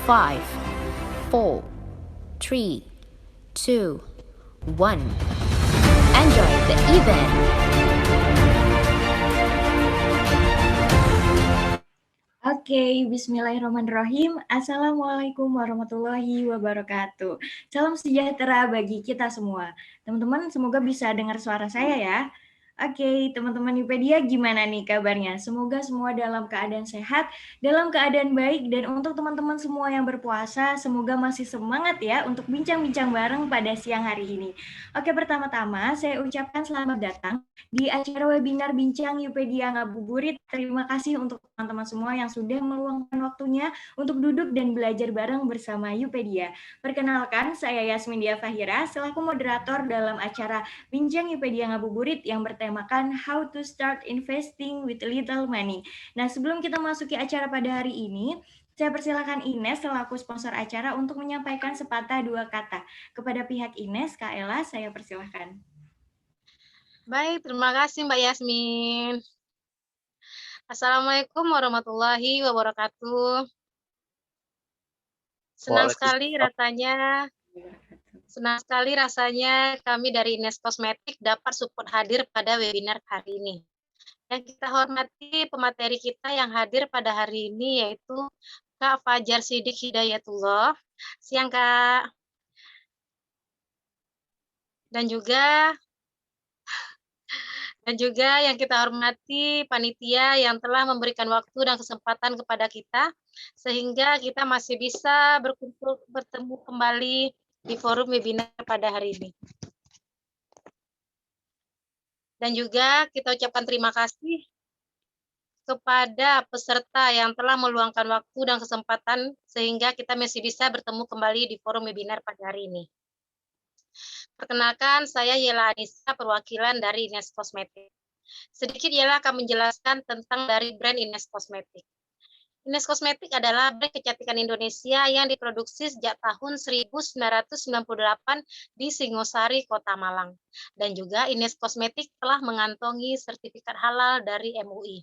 5, 4, 3, 2, 1. Enjoy the event. Oke, bismillahirrahmanirrahim. Assalamualaikum warahmatullahi wabarakatuh. Salam sejahtera bagi kita semua. Teman-teman, semoga bisa dengar suara saya ya. Oke, teman-teman Yupedia, gimana nih kabarnya? Semoga semua dalam keadaan sehat, dalam keadaan baik, dan untuk teman-teman semua yang berpuasa, semoga masih semangat ya untuk bincang-bincang bareng pada siang hari ini. Oke, pertama-tama saya ucapkan selamat datang di acara webinar Bincang Yupedia Ngabuburit. Terima kasih untuk teman-teman semua yang sudah meluangkan waktunya untuk duduk dan belajar bareng bersama Yupedia. Perkenalkan, saya Yasmin Dia Fahira, selaku moderator dalam acara Bincang Yupedia Ngabuburit yang bertemakan How to Start Investing with Little Money. Nah, sebelum kita masuki acara pada hari ini, saya persilakan Ines selaku sponsor acara untuk menyampaikan sepatah dua kata. Kepada pihak Ines, Kak Ella, saya persilahkan. Baik, terima kasih Mbak Yasmin. Assalamualaikum warahmatullahi wabarakatuh. Senang sekali rasanya kami dari Ines Kosmetik dapat support hadir pada webinar hari ini. Yang kita hormati pemateri kita yang hadir pada hari ini yaitu Kak Fajar Sidik Hidayatullah. Siang Kak. Dan juga yang kita hormati panitia yang telah memberikan waktu dan kesempatan kepada kita sehingga kita masih bisa bertemu kembali di forum webinar pada hari ini. Dan juga kita ucapkan terima kasih kepada peserta yang telah meluangkan waktu dan kesempatan sehingga kita masih bisa bertemu kembali di forum webinar pada hari ini. Perkenalkan, saya Yela Anissa, perwakilan dari Ines Kosmetik. Sedikit Yela akan menjelaskan tentang dari brand Ines Kosmetik. Ines Kosmetik adalah brand kecantikan Indonesia yang diproduksi sejak tahun 1998 di Singosari, Kota Malang. Dan juga Ines Kosmetik telah mengantongi sertifikat halal dari MUI.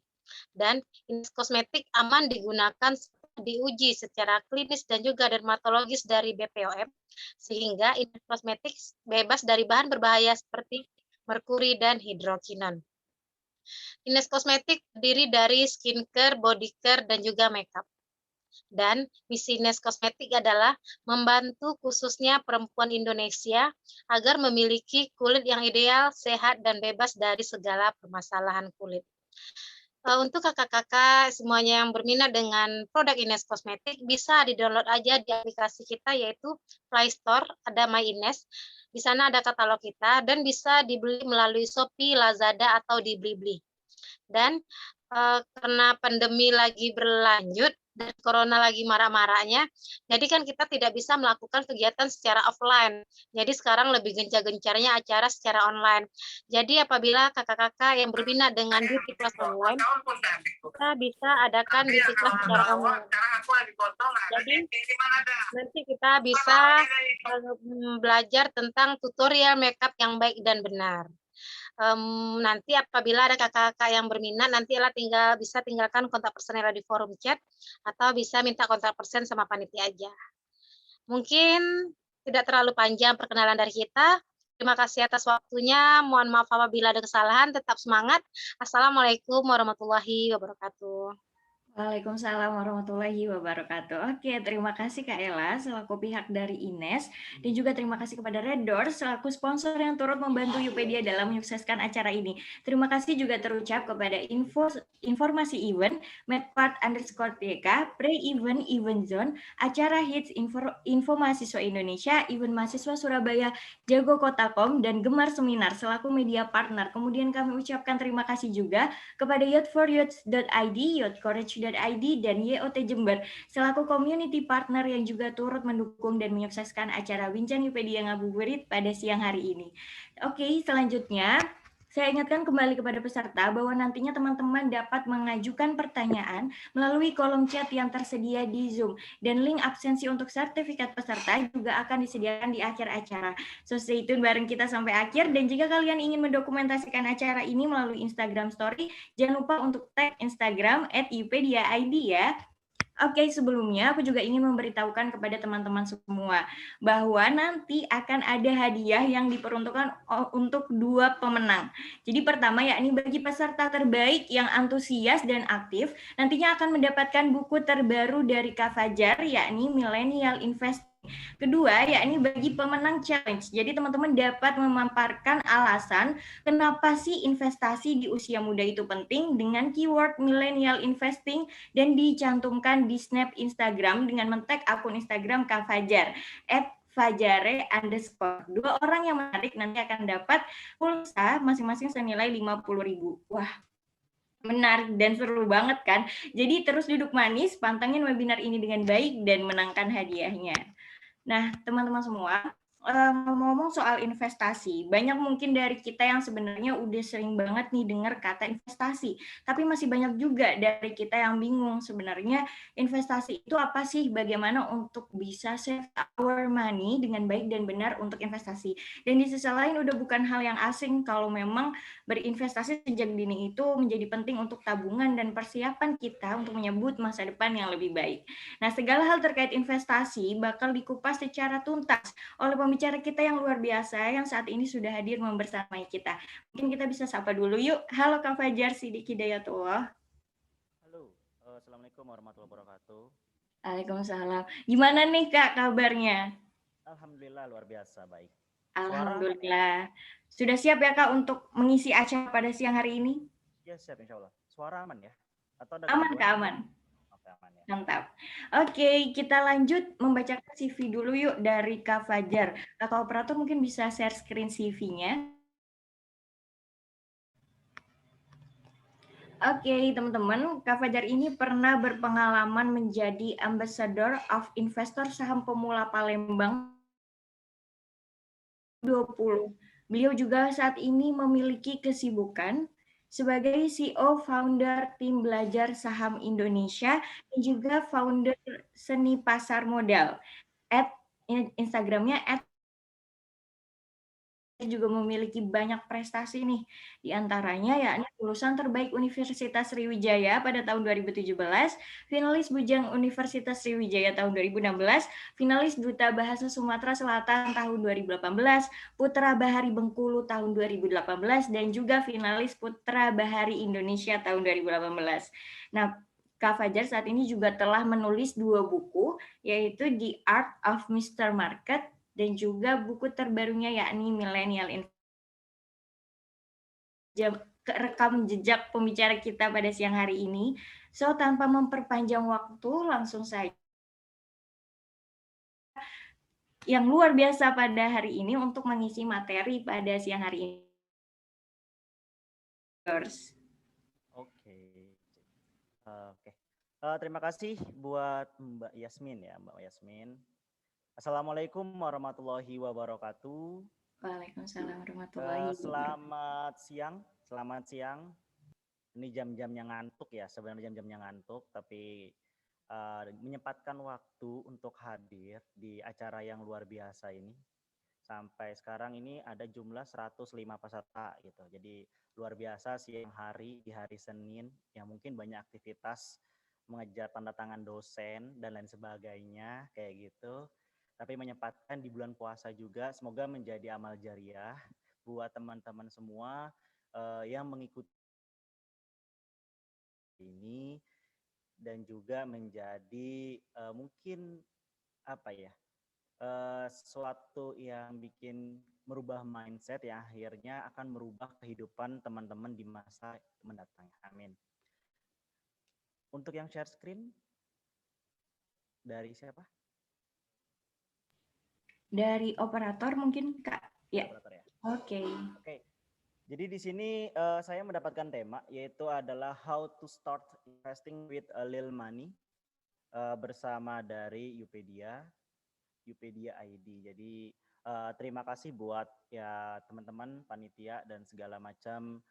Dan Ines Kosmetik aman digunakan diuji secara klinis dan juga dermatologis dari BPOM, sehingga Ines Kosmetik bebas dari bahan berbahaya seperti merkuri dan hidrokinon. Ines Kosmetik terdiri dari skincare, body care, dan juga makeup. Dan misi Ines Kosmetik adalah membantu khususnya perempuan Indonesia agar memiliki kulit yang ideal, sehat, dan bebas dari segala permasalahan kulit. Untuk kakak-kakak semuanya yang berminat dengan produk Ines Kosmetik bisa di-download aja di aplikasi kita yaitu Play Store, ada My Ines. Di sana ada katalog kita dan bisa dibeli melalui Shopee, Lazada atau di Blibli. Dan karena pandemi lagi berlanjut dan corona lagi marah-marahnya, jadi kan kita tidak bisa melakukan kegiatan secara offline. Jadi sekarang lebih gencar-gencarnya acara secara online. Jadi apabila kakak-kakak yang berminat dengan beauty class online, kita bisa adakan beauty class secara online. Jadi nanti kita bisa belajar tentang tutorial makeup yang baik dan benar. Nanti apabila ada kakak-kakak yang berminat, nanti bisa tinggalkan kontak personnya di forum chat atau bisa minta kontak person sama panitia aja. Mungkin tidak terlalu panjang perkenalan dari kita. Terima kasih atas waktunya. Mohon maaf apabila ada kesalahan. Tetap semangat. Assalamualaikum warahmatullahi wabarakatuh. Waalaikumsalam warahmatullahi wabarakatuh. Oke, terima kasih Kak Ella selaku pihak dari Ines dan juga terima kasih kepada Red Doors selaku sponsor yang turut membantu Yupedia dalam menyukseskan acara ini. Terima kasih juga terucap kepada informasi event, medpart_TK, pre-event, event zone, acara hits info mahasiswa Indonesia, event mahasiswa Surabaya, Jago Kotakom, dan Gemar Seminar selaku media partner. Kemudian kami ucapkan terima kasih juga kepada youth4youth.id, youthcourage.id, dan YOT Jember selaku community partner yang juga turut mendukung dan menyukseskan acara Bincang Yupedia Ngabuburit pada siang hari ini. Oke, selanjutnya saya ingatkan kembali kepada peserta bahwa nantinya teman-teman dapat mengajukan pertanyaan melalui kolom chat yang tersedia di Zoom. Dan link absensi untuk sertifikat peserta juga akan disediakan di akhir acara. So stay tune bareng kita sampai akhir. Dan jika kalian ingin mendokumentasikan acara ini melalui Instagram Story, jangan lupa untuk tag Instagram @yupedia_id ya. Oke, sebelumnya aku juga ingin memberitahukan kepada teman-teman semua bahwa nanti akan ada hadiah yang diperuntukkan untuk 2 pemenang. Jadi pertama yakni bagi peserta terbaik yang antusias dan aktif, nantinya akan mendapatkan buku terbaru dari Kak Fajar yakni Millennial Investing. Kedua, yakni bagi pemenang challenge. Jadi teman-teman dapat memaparkan alasan kenapa sih investasi di usia muda itu penting dengan keyword millennial investing dan dicantumkan di snap Instagram dengan men-tag akun Instagram Kak Fajar @fajare_. 2 orang yang menarik nanti akan dapat pulsa masing-masing senilai 50.000. Wah, menarik dan seru banget kan? Jadi terus duduk manis, pantengin webinar ini dengan baik dan menangkan hadiahnya. Nah, teman-teman semua, ngomong-ngomong soal investasi, banyak mungkin dari kita yang sebenarnya udah sering banget nih dengar kata investasi, tapi masih banyak juga dari kita yang bingung sebenarnya investasi itu apa sih? Bagaimana untuk bisa save our money dengan baik dan benar untuk investasi. Dan di sisi lain udah bukan hal yang asing kalau memang berinvestasi sejak dini itu menjadi penting untuk tabungan dan persiapan kita untuk menyambut masa depan yang lebih baik. Nah, segala hal terkait investasi bakal dikupas secara tuntas oleh pembicara kita yang luar biasa yang saat ini sudah hadir membersamai kita. Mungkin kita bisa sapa dulu yuk. Halo Kak Fajar Siddiq Hidayatullah. Halo, Assalamualaikum warahmatullahi wabarakatuh. Waalaikumsalam. Gimana nih Kak kabarnya? Alhamdulillah luar biasa baik. Suara aman ya? Alhamdulillah. Sudah siap ya Kak untuk mengisi acara pada siang hari ini? Ya siap insya Allah. Suara aman ya? Atau ada Aman gangguan? Kak, aman. Oke aman ya. Mantap. Oke, kita lanjut membacakan CV dulu yuk dari Kak Fajar. Kakak operator mungkin bisa share screen CV-nya. Oke, teman-teman, Kak Fajar ini pernah berpengalaman menjadi Ambassador of Investor Saham Pemula Palembang 20. Beliau juga saat ini memiliki kesibukan sebagai CEO founder tim belajar saham Indonesia dan juga founder seni pasar modal. Instagramnya juga memiliki banyak prestasi nih. Di antaranya yakni lulusan terbaik Universitas Sriwijaya pada tahun 2017, finalis Bujang Universitas Sriwijaya tahun 2016, finalis Duta Bahasa Sumatera Selatan tahun 2018, Putra Bahari Bengkulu tahun 2018, dan juga finalis Putra Bahari Indonesia tahun 2018. Nah, Kak Fajar saat ini juga telah menulis 2 buku, yaitu The Art of Mr. Market dan juga buku terbarunya yakni Millennial rekam jejak pembicara kita pada siang hari ini. So, tanpa memperpanjang waktu, langsung saja yang luar biasa pada hari ini untuk mengisi materi pada siang hari ini. Oke. Terima kasih buat Mbak Yasmin ya, Mbak Yasmin. Assalamualaikum warahmatullahi wabarakatuh. Waalaikumsalam warahmatullahi wabarakatuh. Selamat siang. Ini jam-jamnya ngantuk ya, sebenarnya jam-jamnya ngantuk, tapi menyempatkan waktu untuk hadir di acara yang luar biasa ini. Sampai sekarang ini ada jumlah 105 peserta gitu. Jadi luar biasa siang hari di hari Senin yang mungkin banyak aktivitas mengejar tanda tangan dosen dan lain sebagainya kayak gitu. Tapi menyempatkan di bulan puasa juga, semoga menjadi amal jariah buat teman-teman semua yang mengikuti ini dan juga menjadi mungkin apa ya sesuatu yang bikin merubah mindset yang akhirnya akan merubah kehidupan teman-teman di masa mendatang. Amin. Untuk yang share screen dari siapa? Dari operator mungkin Kak. Ya. Operator ya. Oke. Jadi di sini saya mendapatkan tema yaitu adalah how to start investing with a little money bersama dari Upedia ID. Jadi terima kasih buat ya teman-teman panitia dan segala macam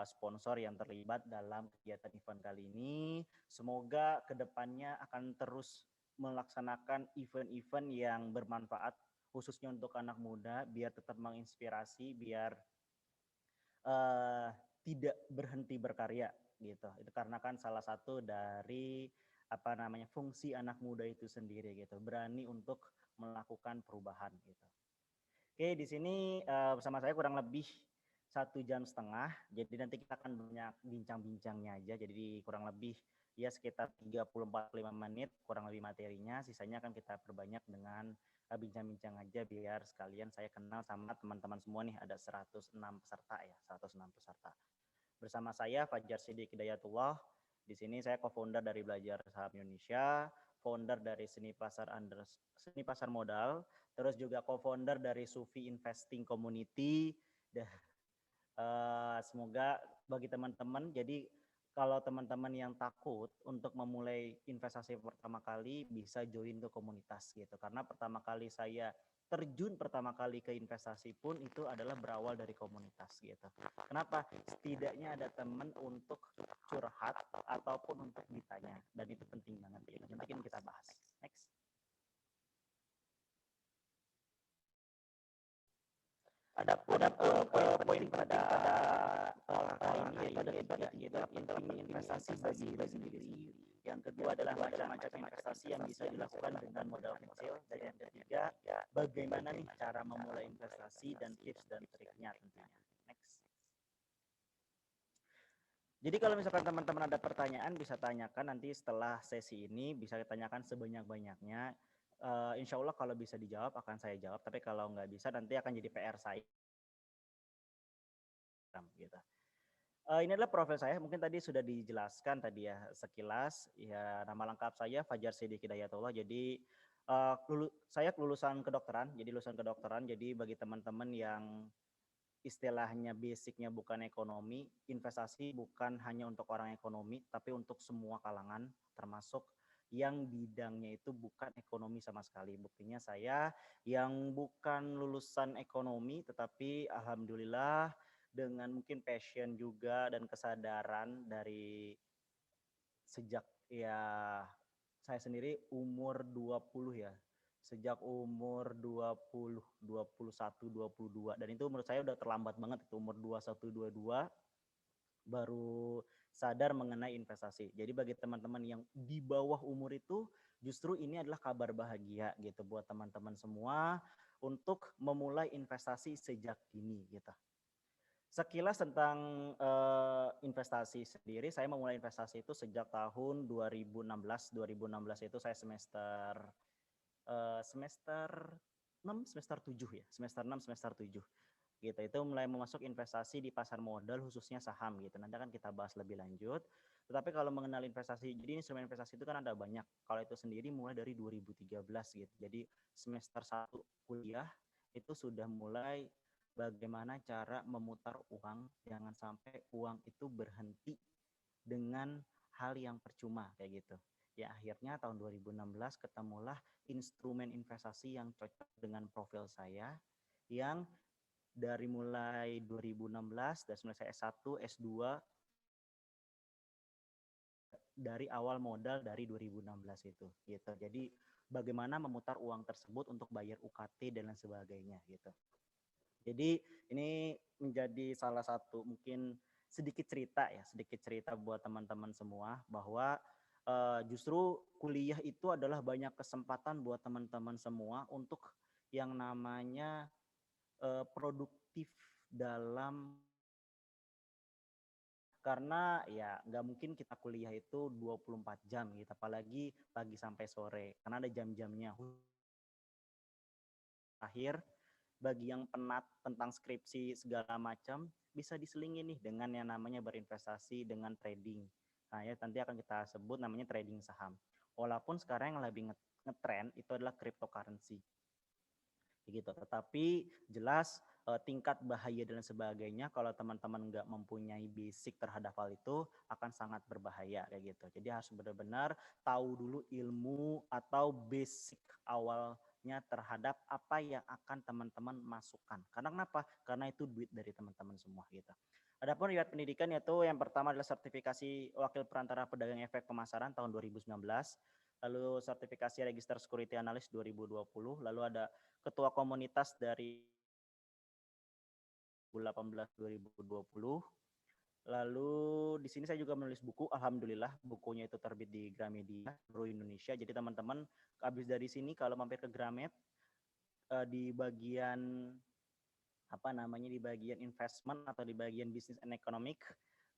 sponsor yang terlibat dalam kegiatan event kali ini. Semoga kedepannya akan terus melaksanakan event-event yang bermanfaat khususnya untuk anak muda biar tetap menginspirasi, biar tidak berhenti berkarya gitu. Itu karena kan salah satu dari fungsi anak muda itu sendiri gitu, berani untuk melakukan perubahan gitu. Oke, di sini bersama saya kurang lebih 1,5 jam. Jadi nanti kita akan banyak bincang-bincangnya aja. Jadi kurang lebih ya sekitar 30-45 menit kurang lebih materinya. Sisanya akan kita perbanyak dengan bincang-bincang aja biar sekalian saya kenal sama teman-teman semua nih. Ada 106 peserta ya, 106 peserta. Bersama saya Fajar Siddiq Hidayatullah. Di sini saya co-founder dari Belajar Saham Indonesia, founder dari Seni Pasar Modal, terus juga co-founder dari Sufi Investing Community. Semoga bagi teman-teman, jadi kalau teman-teman yang takut untuk memulai investasi pertama kali bisa join ke komunitas gitu. Karena pertama kali saya terjun pertama kali ke investasi pun itu adalah berawal dari komunitas gitu. Kenapa? Setidaknya ada teman untuk curhat ataupun untuk ditanya, dan itu penting banget gitu. Nanti kita bahas. Next. Ada poin pada ini yaitu investasi bagi diri. Yang kedua adalah macam-macam investasi yang bisa dilakukan dengan modal kecil. Dan yang ketiga, bagaimana nih cara memulai investasi dan tips dan triknya tentunya. Next. Jadi kalau misalkan teman-teman ada pertanyaan bisa tanyakan nanti setelah sesi ini, bisa ditanyakan sebanyak-banyaknya. Insya Allah kalau bisa dijawab akan saya jawab, tapi kalau nggak bisa nanti akan jadi PR saya. Gitu. Ini adalah profil saya, mungkin tadi sudah dijelaskan tadi ya sekilas. Ya, nama lengkap saya Fajar Siddiq Hidayatullah. Jadi saya lulusan kedokteran, jadi bagi teman-teman yang istilahnya basicnya bukan ekonomi, investasi bukan hanya untuk orang ekonomi, tapi untuk semua kalangan, termasuk yang bidangnya itu bukan ekonomi sama sekali. Buktinya saya yang bukan lulusan ekonomi, tetapi alhamdulillah dengan mungkin passion juga dan kesadaran dari sejak ya saya sendiri umur 20 ya. Sejak umur 20, 21, 22 dan itu menurut saya udah terlambat banget itu umur 21, 22 baru sadar mengenai investasi. Jadi bagi teman-teman yang di bawah umur itu justru ini adalah kabar bahagia gitu buat teman-teman semua untuk memulai investasi sejak dini gitu. Sekilas tentang investasi sendiri, saya memulai investasi itu sejak tahun 2016. 2016 itu saya semester 6, semester 7 ya, semester 6, semester 7. Gitu. Itu mulai memasuk investasi di pasar modal khususnya saham gitu. Nanti akan kita bahas lebih lanjut. Tetapi kalau mengenal investasi, jadi instrumen investasi itu kan ada banyak. Kalau itu sendiri mulai dari 2013 gitu. Jadi semester 1 kuliah itu sudah mulai bagaimana cara memutar uang, jangan sampai uang itu berhenti dengan hal yang percuma kayak gitu. Ya akhirnya tahun 2016 ketemulah instrumen investasi yang cocok dengan profil saya yang dari mulai 2016 dan mulai saya S1, S2 dari awal modal dari 2016 itu gitu. Jadi bagaimana memutar uang tersebut untuk bayar UKT dan lain sebagainya gitu. Jadi ini menjadi salah satu mungkin sedikit cerita buat teman-teman semua bahwa justru kuliah itu adalah banyak kesempatan buat teman-teman semua untuk yang namanya produktif dalam, karena ya nggak mungkin kita kuliah itu 24 jam gitu, apalagi pagi sampai sore karena ada jam-jamnya. Akhir bagi yang penat tentang skripsi segala macam bisa diselingin nih dengan yang namanya berinvestasi dengan trading. Nah ya nanti akan kita sebut namanya trading saham. Walaupun sekarang yang lebih ngetrend itu adalah cryptocurrency. Gitu. Tetapi jelas tingkat bahaya dan sebagainya kalau teman-teman nggak mempunyai basic terhadap hal itu akan sangat berbahaya kayak gitu. Jadi harus benar-benar tahu dulu ilmu atau basic awalnya terhadap apa yang akan teman-teman masukkan. Karena kenapa? Karena itu duit dari teman-teman semua gitu. Adapun riwayat pendidikan yaitu yang pertama adalah sertifikasi wakil perantara pedagang efek pemasaran tahun 2019. Lalu sertifikasi Register Security Analyst 2020, lalu ada ketua komunitas dari 2018-2020, Lalu di sini saya juga menulis buku, alhamdulillah bukunya itu terbit di Gramedia seluruh Indonesia. Jadi teman-teman habis dari sini kalau mampir ke Gramet di bagian apa namanya, di bagian investment atau di bagian business and economic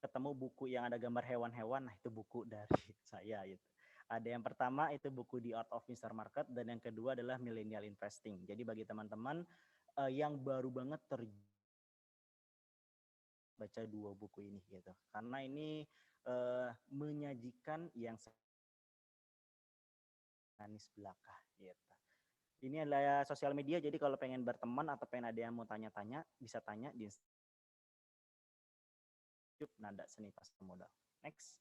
ketemu buku yang ada gambar hewan-hewan, nah itu buku dari saya gitu. Ada yang pertama itu buku The Art of Mr. Market dan yang kedua adalah Millennial Investing. Jadi bagi teman-teman yang baru banget baca dua buku ini gitu. Karena ini menyajikan yang manis belaka gitu. Ini adalah sosial media, jadi kalau pengen berteman atau pengen ada yang mau tanya-tanya, bisa tanya di YouTube Nada Seni Pasar Modal. Next.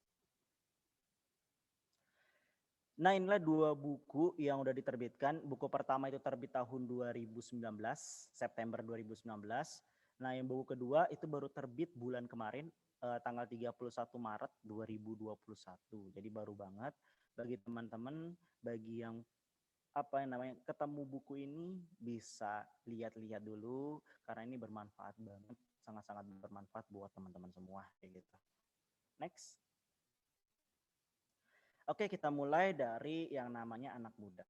Nah, inilah dua buku yang udah diterbitkan. Buku pertama itu terbit tahun 2019, September 2019. Nah, yang buku kedua itu baru terbit bulan kemarin, tanggal 31 Maret 2021. Jadi baru banget bagi teman-teman, bagi yang apa yang namanya ketemu buku ini bisa lihat-lihat dulu karena ini bermanfaat banget, sangat-sangat bermanfaat buat teman-teman semua kayak gitu. Next. Oke, kita mulai dari yang namanya anak muda.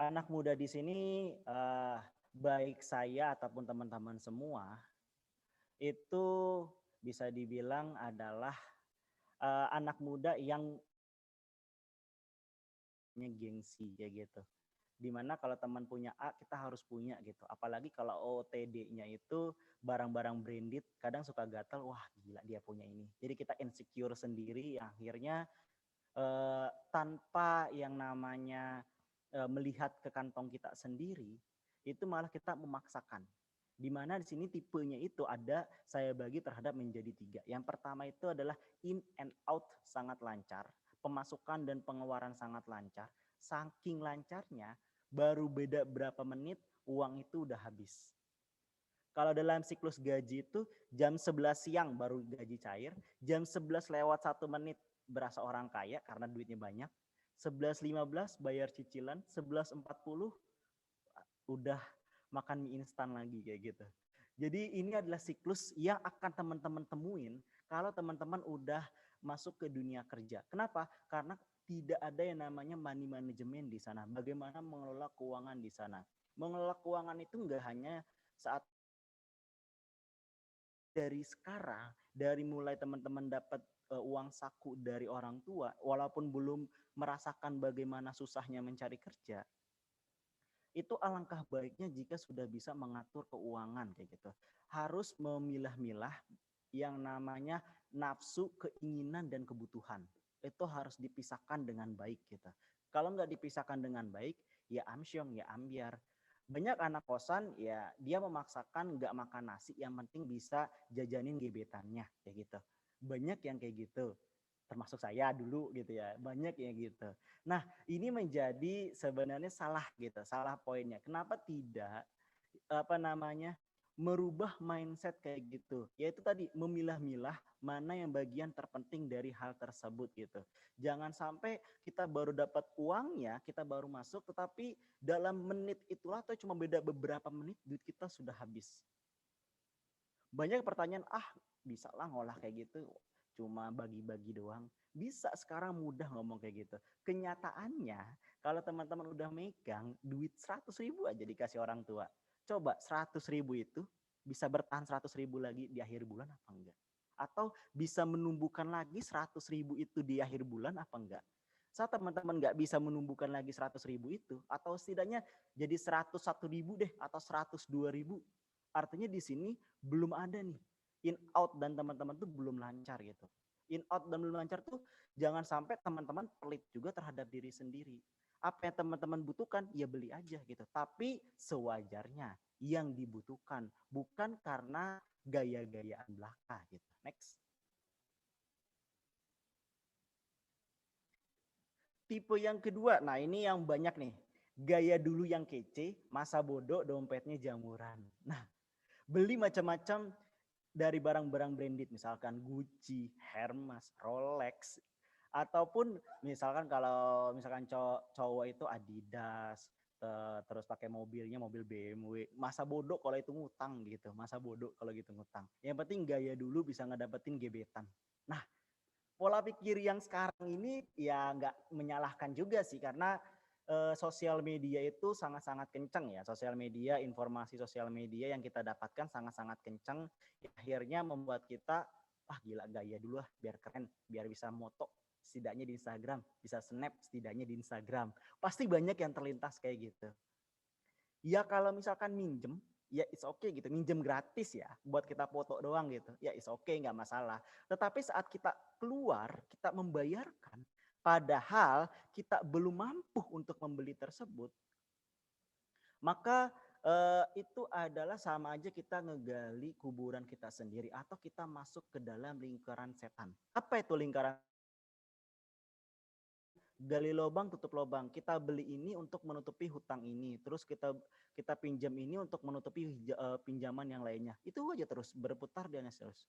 Anak muda di sini baik saya ataupun teman-teman semua itu bisa dibilang adalah anak muda yang gengsi kayak gitu. Dimana kalau teman punya A kita harus punya gitu. Apalagi kalau OOTD-nya itu barang-barang branded, kadang suka gatel, wah gila dia punya ini. Jadi kita insecure sendiri, akhirnya tanpa yang namanya melihat ke kantong kita sendiri, itu malah kita memaksakan. Dimana di sini tipenya itu ada, saya bagi terhadap menjadi 3. Yang pertama itu adalah in and out sangat lancar, pemasukan dan pengeluaran sangat lancar. Saking lancarnya, baru beda berapa menit uang itu udah habis. Kalau dalam siklus gaji itu jam 11 siang baru gaji cair, jam 11 lewat 1 menit berasa orang kaya karena duitnya banyak, 11.15 bayar cicilan, 11.40 udah makan mie instan lagi kayak gitu. Jadi ini adalah siklus yang akan teman-teman temuin kalau teman-teman udah masuk ke dunia kerja. Kenapa? Karena tidak ada yang namanya money management di sana. Bagaimana mengelola keuangan di sana. Mengelola keuangan itu enggak hanya saat dari sekarang, dari mulai teman-teman dapat uang saku dari orang tua, walaupun belum merasakan bagaimana susahnya mencari kerja, itu alangkah baiknya jika sudah bisa mengatur keuangan kayak gitu. Harus memilah-milah yang namanya nafsu, keinginan, dan kebutuhan. Itu harus dipisahkan dengan baik gitu. Kalau nggak dipisahkan dengan baik, ya amsyong, ya ambiar. Banyak anak kosan, ya dia memaksakan nggak makan nasi, yang penting bisa jajanin gebetannya kayak gitu. Banyak yang kayak gitu. Termasuk saya dulu gitu ya, banyak yang gitu. Nah, ini menjadi sebenarnya salah gitu, salah poinnya. Kenapa tidak apa namanya merubah mindset kayak gitu? Yaitu tadi memilah-milah mana yang bagian terpenting dari hal tersebut gitu. Jangan sampai kita baru dapat uangnya, kita baru masuk, tetapi dalam menit itulah atau cuma beda beberapa menit duit kita sudah habis. Banyak pertanyaan, bisa lah ngolah kayak gitu, cuma bagi-bagi doang. Bisa sekarang mudah ngomong kayak gitu. Kenyataannya kalau teman-teman udah megang duit 100.000 aja dikasih orang tua. Coba 100.000 itu bisa bertahan 100.000 lagi di akhir bulan apa enggak? Atau bisa menumbuhkan lagi 100.000 itu di akhir bulan apa enggak? Saat teman-teman nggak bisa menumbuhkan lagi 100.000 itu, atau setidaknya jadi 101.000 deh, atau 102.000, artinya di sini belum ada nih in out dan teman-teman tuh belum lancar gitu. In out dan belum lancar tuh jangan sampai teman-teman pelit juga terhadap diri sendiri. Apa yang teman-teman butuhkan ya beli aja gitu. Tapi sewajarnya yang dibutuhkan, bukan karena gaya-gayaan belaka gitu. Next. Tipe yang kedua, nah ini yang banyak nih. Gaya dulu yang kece, masa bodoh dompetnya jamuran. Nah, beli macam-macam dari barang-barang branded, misalkan Gucci, Hermes, Rolex, ataupun misalkan kalau misalkan cowok itu Adidas, terus pakai mobilnya mobil BMW. Masa bodoh kalau itu ngutang gitu, masa bodoh kalau gitu ngutang. Yang penting gaya dulu bisa ngedapetin gebetan. Nah, pola pikir yang sekarang ini ya nggak menyalahkan juga sih, karena sosial media itu sangat-sangat kencang ya. Sosial media, informasi sosial media yang kita dapatkan sangat-sangat kencang. Akhirnya membuat kita, ah gila gaya dulu lah biar keren, biar bisa moto setidaknya di Instagram, bisa snap setidaknya di Instagram. Pasti banyak yang terlintas kayak gitu. Ya kalau misalkan minjem, ya it's okay gitu. Minjem gratis ya, buat kita foto doang gitu. Ya it's okay, nggak masalah. Tetapi saat kita keluar, kita membayarkan, padahal kita belum mampu untuk membeli tersebut, maka itu adalah sama aja kita ngegali kuburan kita sendiri atau kita masuk ke dalam lingkaran setan. Apa itu lingkaran? Gali lubang tutup lubang. Kita beli ini untuk menutupi hutang ini, terus kita pinjam ini untuk menutupi pinjaman yang lainnya. Itu aja terus berputar dan terus.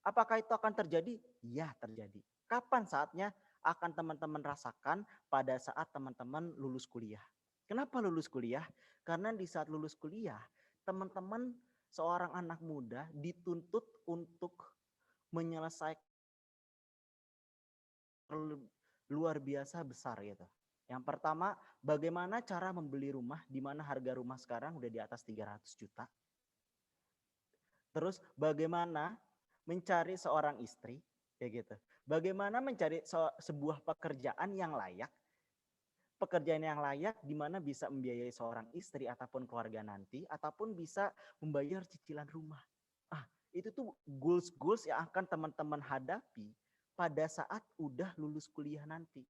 Apakah itu akan terjadi? Ya, terjadi. Kapan saatnya? Akan teman-teman rasakan pada saat teman-teman lulus kuliah. Kenapa lulus kuliah? Karena di saat lulus kuliah, teman-teman seorang anak muda dituntut untuk menyelesaikan luar biasa besar gitu. Yang pertama, bagaimana cara membeli rumah di mana harga rumah sekarang udah di atas 300 juta. Terus bagaimana mencari seorang istri, kayak gitu. Bagaimana mencari sebuah pekerjaan yang layak, di mana bisa membiayai seorang istri ataupun keluarga nanti, ataupun bisa membayar cicilan rumah. Ah, itu tuh goals-goals yang akan teman-teman hadapi pada saat udah lulus kuliah nanti.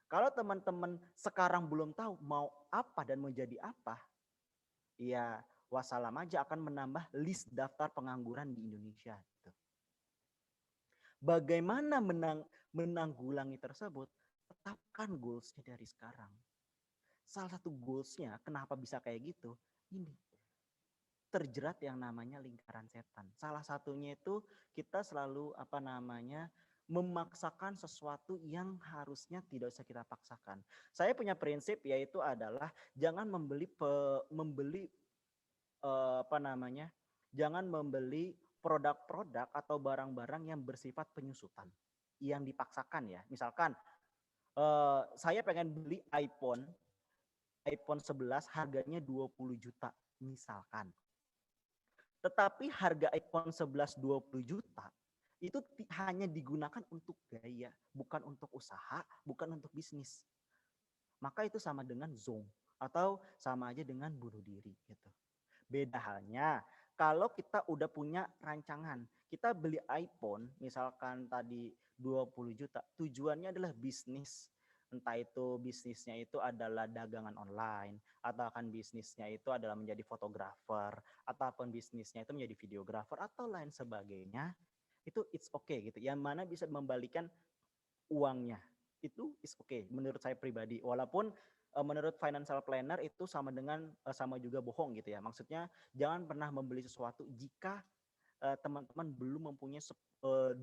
Kalau teman-teman sekarang belum tahu mau apa dan mau jadi apa, ya wassalam aja akan menambah list daftar pengangguran di Indonesia. Gitu. Bagaimana menanggulangi tersebut? Tetapkan goals-nya dari sekarang. Salah satu goals-nya kenapa bisa kayak gitu, ini terjerat yang namanya lingkaran setan. Salah satunya itu kita selalu memaksakan sesuatu yang harusnya tidak usah kita paksakan. Saya punya prinsip yaitu adalah jangan jangan membeli produk-produk atau barang-barang yang bersifat penyusutan, yang dipaksakan ya. Misalkan saya pengen beli iPhone 11 harganya 20 juta misalkan. Tetapi harga iPhone 11 20 juta itu hanya digunakan untuk gaya, bukan untuk usaha, bukan untuk bisnis. Maka itu sama dengan zong atau sama aja dengan bunuh diri gitu. Beda halnya kalau kita udah punya rancangan, kita beli iPhone misalkan tadi 20 juta, tujuannya adalah bisnis. Entah itu bisnisnya itu adalah dagangan online, atau akan bisnisnya itu adalah menjadi fotografer, ataupun bisnisnya itu menjadi videografer, atau lain sebagainya, itu it's okay gitu. Yang mana bisa membalikan uangnya, itu it's okay menurut saya pribadi. Walaupun menurut financial planner itu sama juga bohong gitu ya. Maksudnya jangan pernah membeli sesuatu jika teman-teman belum mempunyai 2-3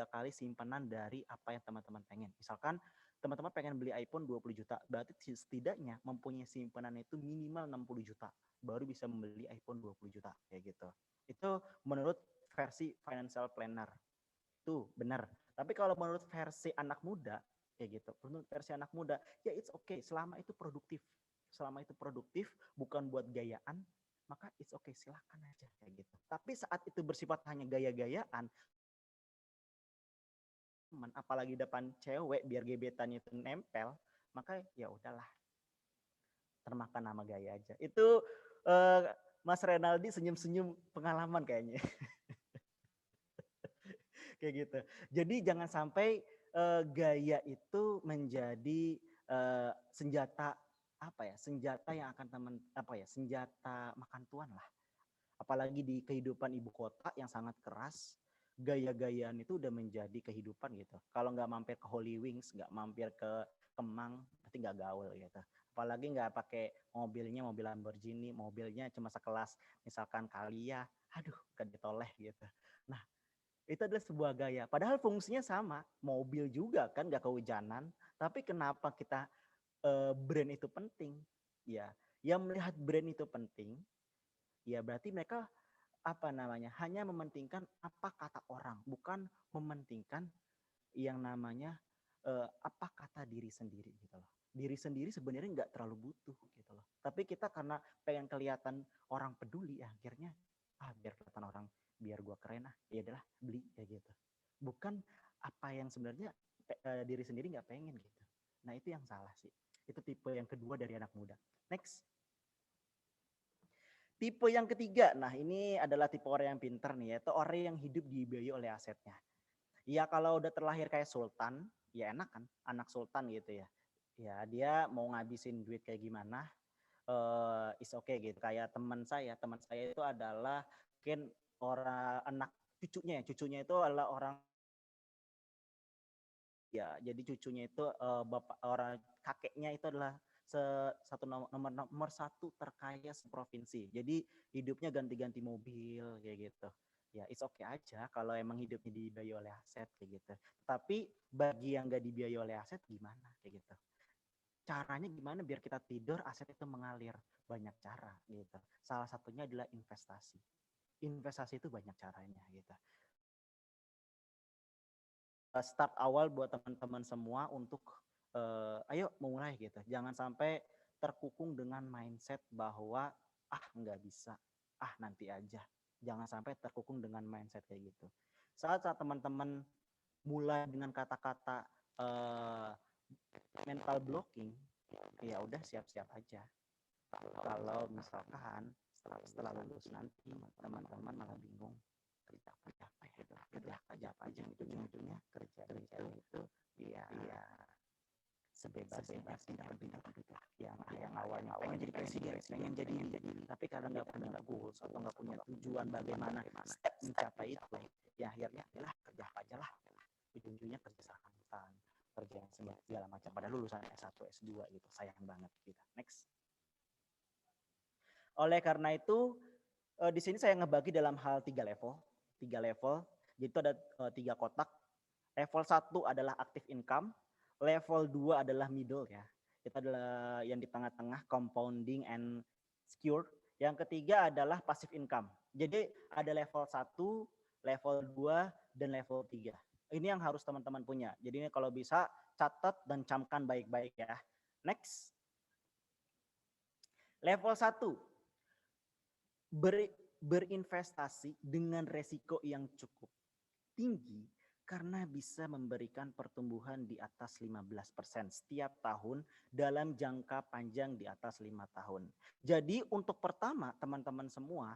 kali simpanan dari apa yang teman-teman pengen. Misalkan teman-teman pengen beli iPhone 20 juta, berarti setidaknya mempunyai simpanan itu minimal 60 juta, baru bisa membeli iPhone 20 juta, kayak gitu. Itu menurut versi financial planner. Itu benar. Tapi kalau menurut versi anak muda, kayak gitu. Menurut versi anak muda, ya it's okay selama itu produktif. Selama itu produktif, bukan buat gayaan, maka it's okay, silahkan aja kayak gitu. Tapi saat itu bersifat hanya gaya-gayaan, apalagi depan cewek biar gebetannya itu nempel, maka ya udahlah, termakan nama gaya aja. Itu Mas Renaldi senyum-senyum pengalaman kayaknya. Kayak gitu. Jadi jangan sampai gaya itu menjadi senjata senjata yang akan senjata makan tuan lah. Apalagi di kehidupan ibu kota yang sangat keras, gaya-gayaan itu udah menjadi kehidupan gitu. Kalau nggak mampir ke Holy Wings, nggak mampir ke Kemang, berarti nggak gaul gitu. Apalagi nggak pakai mobilnya mobil Lamborghini, mobilnya cuma sekelas misalkan Calya, aduh kan ditoleh gitu. Nah, Itu adalah sebuah gaya. Padahal fungsinya sama, mobil juga kan nggak kehujanan. Tapi kenapa kita brand itu penting? Ya, yang melihat brand itu penting, ya berarti mereka apa namanya hanya mementingkan apa kata orang, bukan mementingkan yang namanya apa kata diri sendiri gitu loh. Diri sendiri sebenarnya nggak terlalu butuh gitu loh. Tapi kita karena pengen kelihatan orang peduli, ya akhirnya biar kelihatan orang, biar gua keren ya adalah beli kayak gitu. Bukan apa yang sebenarnya diri sendiri nggak pengen gitu. Nah itu yang salah sih. Itu tipe yang kedua dari anak muda. Next. Tipe yang ketiga, nah ini adalah tipe orang yang pintar nih, yaitu orang yang hidup dibiayai oleh asetnya. Ya kalau udah terlahir kayak sultan, ya enak kan, anak sultan gitu ya. Ya dia mau ngabisin duit kayak gimana, is okay gitu. Kayak teman saya itu adalah mungkin orang anak cucunya itu adalah orang, ya jadi cucunya itu bapak orang kakeknya itu adalah nomor satu terkaya seprovinsi. Jadi hidupnya ganti-ganti mobil kayak gitu. Ya it's okay aja kalau emang hidupnya dibiayai oleh aset kayak gitu. Tapi bagi yang gak dibiayai oleh aset gimana kayak gitu. Caranya gimana biar kita tidur aset itu mengalir? Banyak cara gitu. Salah satunya adalah investasi. Investasi itu banyak caranya gitu. Start awal buat teman-teman semua untuk ayo mulai gitu. Jangan sampai terkukung dengan mindset bahwa nggak bisa, nanti aja. Jangan sampai terkukung dengan mindset kayak gitu. Saat teman-teman mulai dengan kata-kata mental blocking, ya udah siap-siap aja. Kalau misalkan setelah lulus nanti teman-teman malah bingung kerja apa ya gitu, kerja apa aja ujung-ujungnya kerja itu ya sebebas-bebas pindah-pindah yang awalnya pengen jadi presiden, pengen jadi tapi karena nggak punya goals atau nggak punya tujuan bagaimana step mencapai itu, ya akhirnya lah kerja apa aja lah, ujung-ujungnya kerja serabutan, kerja yang segala macam pada lulusan S1 S2 gitu, sayang banget gitu. Next. Oleh karena itu di sini saya ngebagi dalam hal 3 level. Jadi itu ada 3 kotak. Level 1 adalah active income, level 2 adalah middle ya. Itu adalah yang di tengah-tengah, compounding and secure. Yang ketiga adalah passive income. Jadi ada level 1, level 2, dan level 3. Ini yang harus teman-teman punya. Jadi ini kalau bisa catat dan camkan baik-baik ya. Next. Level 1. Berinvestasi dengan resiko yang cukup tinggi karena bisa memberikan pertumbuhan di atas 15% setiap tahun dalam jangka panjang di atas 5 tahun. Jadi untuk pertama teman-teman semua,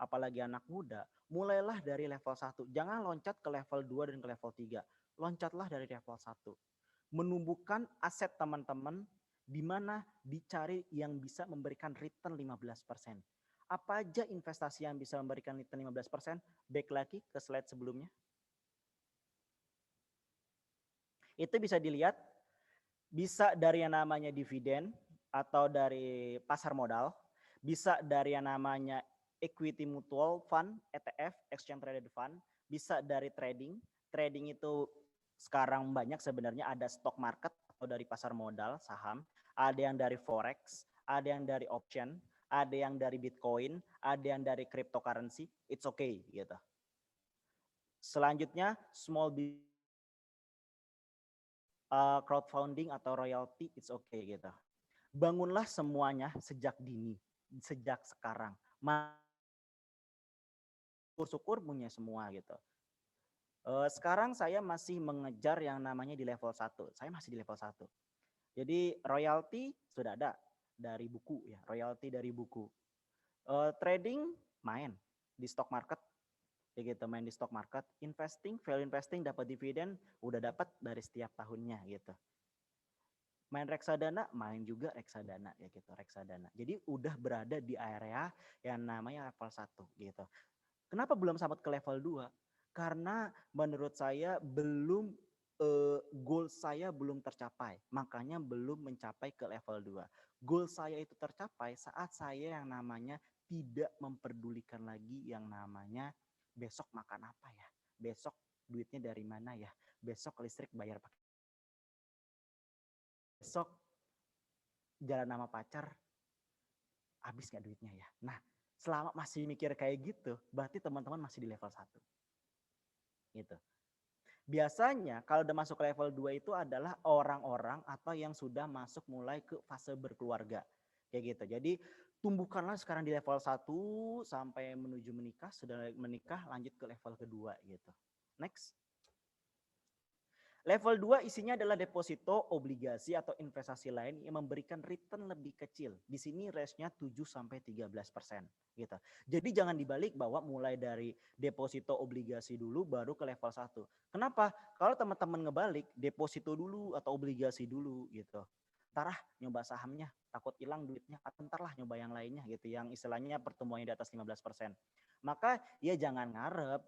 apalagi anak muda, mulailah dari level 1. Jangan loncat ke level 2 dan ke level 3. Loncatlah dari level 1. Menumbuhkan aset teman-teman di mana dicari yang bisa memberikan return 15%. Apa aja investasi yang bisa memberikan return 15%? Back lagi ke slide sebelumnya. Itu bisa dilihat, bisa dari yang namanya dividen atau dari pasar modal, bisa dari yang namanya equity mutual fund, ETF, exchange traded fund, bisa dari trading. Trading itu sekarang banyak sebenarnya, ada stock market atau dari pasar modal, saham, ada yang dari forex, ada yang dari option, ada yang dari Bitcoin, ada yang dari cryptocurrency, it's okay gitu. Selanjutnya small business, crowdfunding atau royalty, it's okay gitu. Bangunlah semuanya sejak dini, sejak sekarang. Syukur-syukur punya semua gitu. Sekarang saya masih mengejar yang namanya di level 1. Saya masih di level 1. Jadi royalty sudah ada dari buku ya, royalty dari buku. Trading main di stock market, ya gitu, main di stock market. Investing, value investing dapat dividen, udah dapat dari setiap tahunnya gitu. Main reksadana, main juga reksadana ya gitu, reksadana. Jadi udah berada di area yang namanya level 1 gitu. Kenapa belum sampai ke level 2? Karena menurut saya belum goal saya belum tercapai. Makanya belum mencapai ke level 2. Goal saya itu tercapai saat saya yang namanya tidak memperdulikan lagi yang namanya besok makan apa ya. besok duitnya dari mana ya, besok listrik bayar pakai, besok jalan sama pacar habis nggak duitnya ya. Nah, selama masih mikir kayak gitu, berarti teman-teman masih di level 1. Gitu. Biasanya kalau udah masuk ke level 2 itu adalah orang-orang atau yang sudah masuk mulai ke fase berkeluarga. Kayak gitu. Jadi tumbuhkanlah sekarang di level 1 sampai menuju menikah, sudah menikah lanjut ke level kedua gitu. Next. Level 2 isinya adalah deposito, obligasi atau investasi lain yang memberikan return lebih kecil. Di sini range-nya 7 sampai 13% gitu. Jadi jangan dibalik bahwa mulai dari deposito obligasi dulu baru ke level 1. Kenapa? Kalau teman-teman ngebalik deposito dulu atau obligasi dulu gitu. Ntar nyoba sahamnya, takut hilang duitnya, atau ntar lah nyoba yang lainnya gitu, yang istilahnya pertumbuhannya di atas 15%. Maka ya jangan ngarep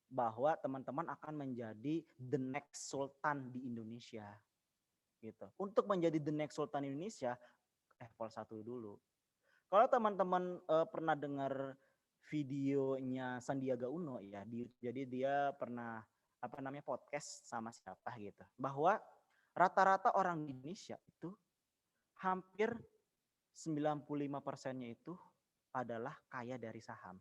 bahwa teman-teman akan menjadi the next sultan di Indonesia gitu. Untuk menjadi the next sultan Indonesia level 1 dulu. Kalau teman-teman pernah dengar videonya Sandiaga Uno ya, jadi dia pernah podcast sama siapa gitu, bahwa rata-rata orang di Indonesia itu hampir 95%-nya itu adalah kaya dari saham.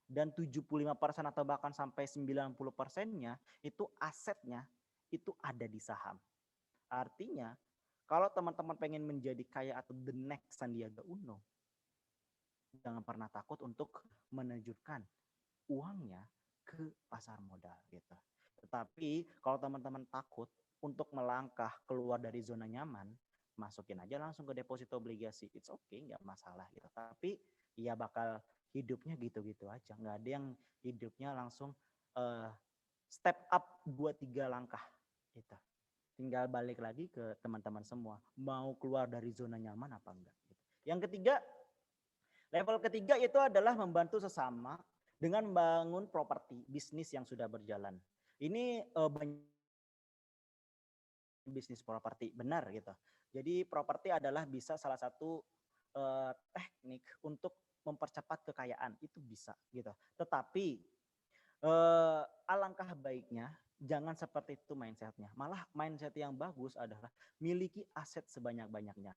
Dan 75% atau bahkan sampai 90%-nya itu asetnya itu ada di saham. Artinya kalau teman-teman pengen menjadi kaya atau the next Sandiaga Uno, jangan pernah takut untuk menunjukkan uangnya ke pasar modal gitu. Tetapi kalau teman-teman takut untuk melangkah keluar dari zona nyaman, masukin aja langsung ke deposito obligasi. It's okay, nggak masalah gitu. Tapi ya bakal hidupnya gitu-gitu aja. Nggak ada yang hidupnya langsung step up 2-3 langkah gitu. Tinggal balik lagi ke teman-teman semua. Mau keluar dari zona nyaman apa enggak. Gitu. Yang ketiga, level ketiga itu adalah membantu sesama dengan membangun properti, bisnis yang sudah berjalan. Ini bisnis properti, benar gitu. Jadi properti adalah bisa salah satu teknik untuk mempercepat kekayaan, itu bisa gitu. Tetapi alangkah baiknya jangan seperti itu mindsetnya. Malah mindset yang bagus adalah miliki aset sebanyak-banyaknya.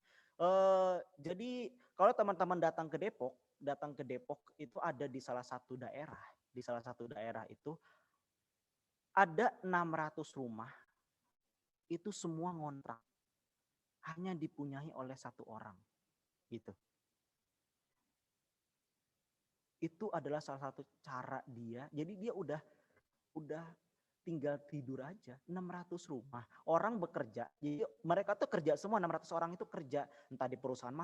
Jadi kalau teman-teman datang ke Depok itu ada di salah satu daerah. Di salah satu daerah itu ada 600 rumah, itu semua ngontrak. Hanya dipunyai oleh satu orang. Gitu. Itu adalah salah satu cara dia. Jadi dia udah tinggal tidur aja. 600 rumah. Orang bekerja. Jadi mereka tuh kerja semua, 600 orang itu kerja. Entah di perusahaan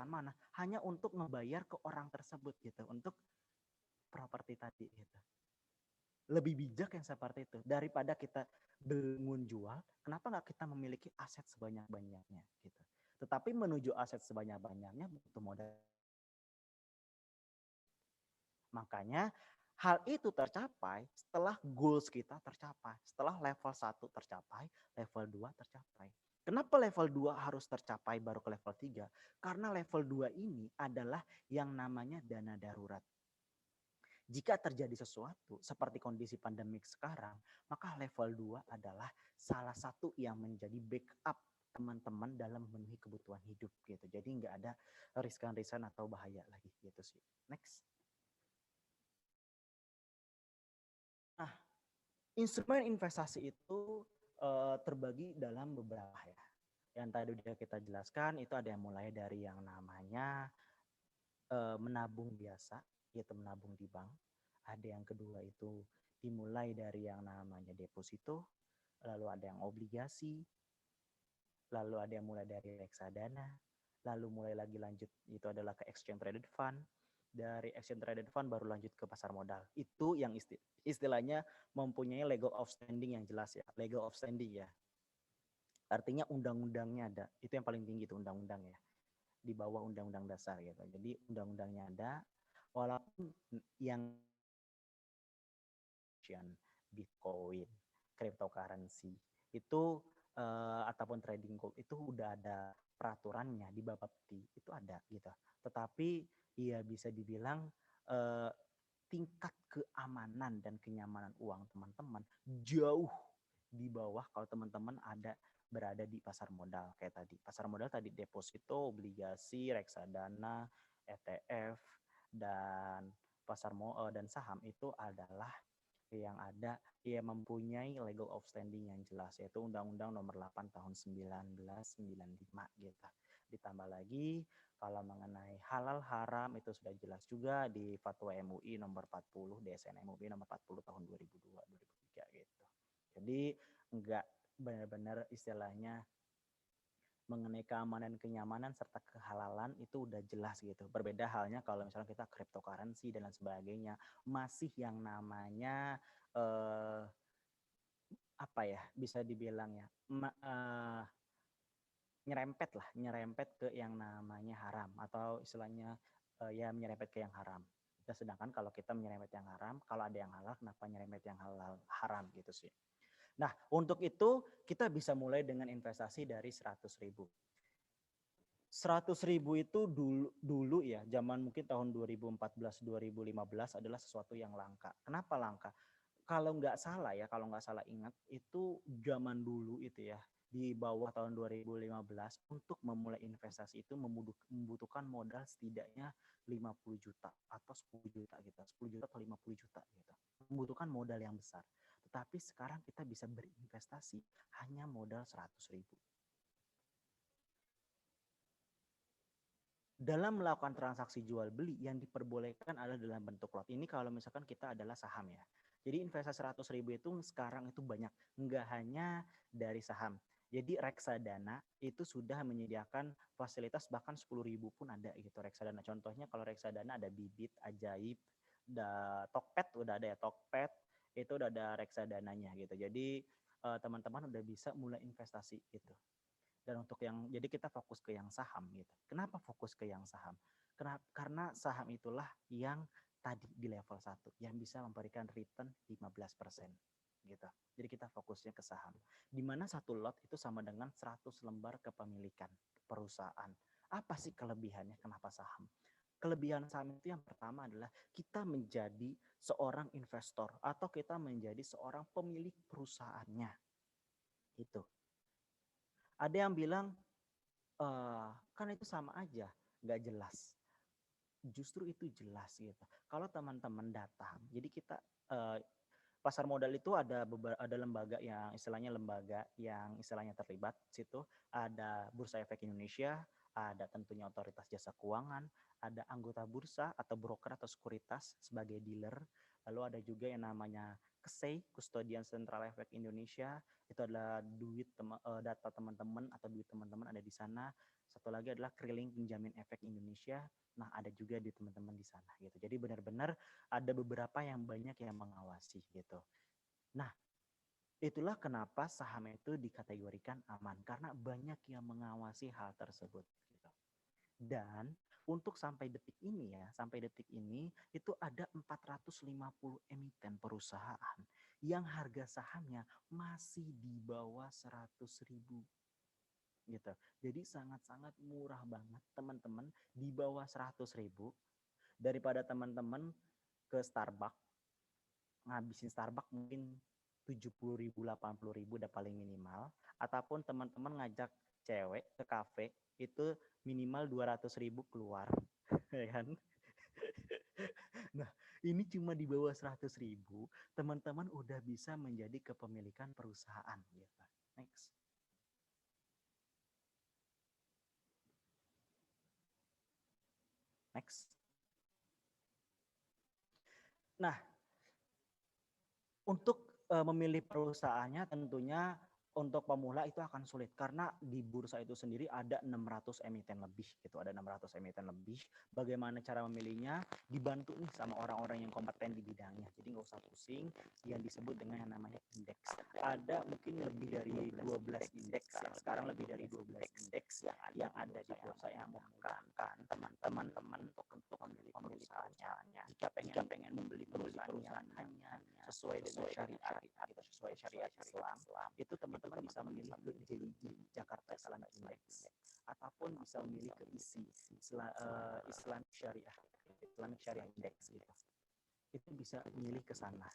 mana. Hanya untuk ngebayar ke orang tersebut gitu. Untuk properti tadi gitu. Lebih bijak yang seperti itu. Daripada kita bangun jual, kenapa nggak kita memiliki aset sebanyak-banyaknya gitu. Tetapi menuju aset sebanyak-banyaknya butuh modal. Makanya hal itu tercapai setelah goals kita tercapai. Setelah level 1 tercapai, level 2 tercapai. Kenapa level 2 harus tercapai baru ke level 3? Karena level 2 ini adalah yang namanya dana darurat. Jika terjadi sesuatu seperti kondisi pandemik sekarang, maka level 2 adalah salah satu yang menjadi backup teman-teman dalam memenuhi kebutuhan hidup gitu. Jadi nggak ada riskan-riskan atau bahaya lagi gitu sih. Next. Nah, instrumen investasi itu terbagi dalam beberapa ya. Yang tadi udah kita jelaskan itu ada yang mulai dari yang namanya menabung biasa, yaitu menabung di bank. Ada yang kedua itu dimulai dari yang namanya deposito, lalu ada yang obligasi, lalu ada yang mulai dari reksadana, lalu mulai lagi lanjut itu adalah ke exchange traded fund. Dari exchange traded fund baru lanjut ke pasar modal. Itu yang istilahnya mempunyai legal of standing yang jelas ya. Legal of standing ya. Artinya undang-undangnya ada. Itu yang paling tinggi itu undang-undang ya. Di bawah undang-undang dasar gitu. Jadi undang-undangnya ada. Walaupun yang Bitcoin, cryptocurrency itu ataupun trading gold itu udah ada peraturannya di Bapepti itu ada gitu. Tetapi ya bisa dibilang tingkat keamanan dan kenyamanan uang teman-teman jauh di bawah kalau teman-teman berada di pasar modal kayak tadi. Pasar modal tadi deposito, obligasi, reksadana, ETF, dan dan saham itu adalah yang mempunyai legal outstanding yang jelas, yaitu Undang-Undang Nomor 8 Tahun 1995 gitu. Ditambah lagi kalau mengenai halal haram itu sudah jelas juga di Fatwa MUI nomor 40, DSN MUI nomor 40 tahun 2002-2003 gitu. Jadi enggak benar-benar istilahnya mengenai keamanan, kenyamanan serta kehalalan itu udah jelas gitu. Berbeda halnya kalau misalnya kita cryptocurrency dan lain sebagainya, masih yang namanya bisa dibilang ya nyerempet ke yang namanya haram atau istilahnya menyerempet ke yang haram. Sedangkan kalau kita menyerempet yang haram, kalau ada yang halal, kenapa nyerempet yang haram gitu sih. Nah, untuk itu kita bisa mulai dengan investasi dari 100.000. 100.000 itu dulu ya, zaman mungkin tahun 2014-2015 adalah sesuatu yang langka. Kenapa langka? Kalau nggak salah ingat, itu zaman dulu itu ya, di bawah tahun 2015 untuk memulai investasi itu membutuhkan modal setidaknya 50 juta atau 10 juta gitu. 10 juta atau 50 juta gitu. Membutuhkan modal yang besar. Tetapi sekarang kita bisa berinvestasi hanya modal 100.000. Dalam melakukan transaksi jual beli yang diperbolehkan adalah dalam bentuk lot. Ini kalau misalkan kita adalah saham ya. Jadi investasi 100.000 itu sekarang itu banyak. Nggak hanya dari saham. Jadi reksadana itu sudah menyediakan fasilitas bahkan 10.000 pun ada gitu reksadana. Contohnya kalau reksadana ada Bibit, Ajaib, Tokped udah ada ya, Tokped itu udah ada reksadananya gitu. Jadi teman-teman udah bisa mulai investasi gitu. Dan jadi kita fokus ke yang saham gitu. Kenapa fokus ke yang saham? Karena saham itulah yang tadi di level 1 yang bisa memberikan return 15% gitu. Jadi kita fokusnya ke saham. Di mana satu lot itu sama dengan 100 lembar kepemilikan perusahaan. Apa sih kelebihannya kenapa saham? Kelebihan saham itu yang pertama adalah kita menjadi seorang investor atau kita menjadi seorang pemilik perusahaannya. Itu. Ada yang bilang, kan itu sama aja, nggak jelas. Justru itu jelas gitu. Kalau teman-teman datang, jadi kita pasar modal itu ada lembaga yang istilahnya terlibat situ. Ada Bursa Efek Indonesia, ada tentunya Otoritas Jasa Keuangan, ada anggota bursa atau broker atau sekuritas sebagai dealer. Lalu ada juga yang namanya KSEI, Kustodian Sentral Efek Indonesia. Itu adalah data teman-teman atau duit teman-teman ada di sana. Satu lagi adalah Keriling Penjamin Efek Indonesia. Nah, ada juga di teman-teman di sana gitu. Jadi benar-benar ada beberapa yang banyak yang mengawasi gitu. Nah, itulah kenapa saham itu dikategorikan aman karena banyak yang mengawasi hal tersebut gitu. Dan untuk sampai detik ini itu ada 450 emiten perusahaan yang harga sahamnya masih di bawah 100.000 gitu. Jadi sangat-sangat murah banget teman-teman, di bawah 100.000 daripada teman-teman ke Starbucks ngabisin Starbucks mungkin 70.000, 80.000 udah paling minimal, ataupun teman-teman ngajak cewek ke kafe itu minimal 200.000 keluar, ya kan? Nah, ini cuma di bawah 100.000, teman-teman udah bisa menjadi kepemilikan perusahaan gitu. Next. Next. Nah, untuk memilih perusahaannya tentunya untuk pemula itu akan sulit karena di bursa itu sendiri ada 600 emiten lebih gitu, ada 600 emiten lebih. Bagaimana cara memilihnya? Dibantu nih sama orang-orang yang kompeten di bidangnya. Jadi nggak usah pusing, yang disebut dengan yang namanya indeks. Ada mungkin lebih dari 12 indeks ya. Sekarang lebih dari 12 indeks yang ada di bursa yang memungkinkan teman-teman untuk memilih perusahaannya. Jika pengen membeli perusahaan hanya sesuai dengan syariat atau sesuai syariat Islam, itu teman-teman bisa memilih ke JIJ, Jakarta Islamic Index, ataupun bisa memilih ke ISI, Islamic Syariah Index gitu. itu bisa milih ke sana.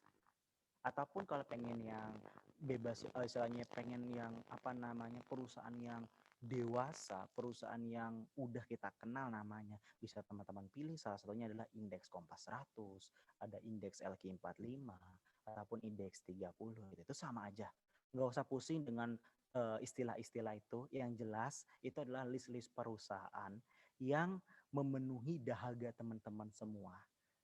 Ataupun kalau pengen yang bebas, istilahnya pengen yang apa namanya, perusahaan yang dewasa, perusahaan yang udah kita kenal namanya, bisa teman-teman pilih salah satunya adalah indeks Kompas 100, ada indeks LQ45, ataupun indeks 30 gitu. Itu sama aja. Nggak usah pusing dengan istilah-istilah itu, yang jelas itu adalah list-list perusahaan yang memenuhi dahaga teman-teman semua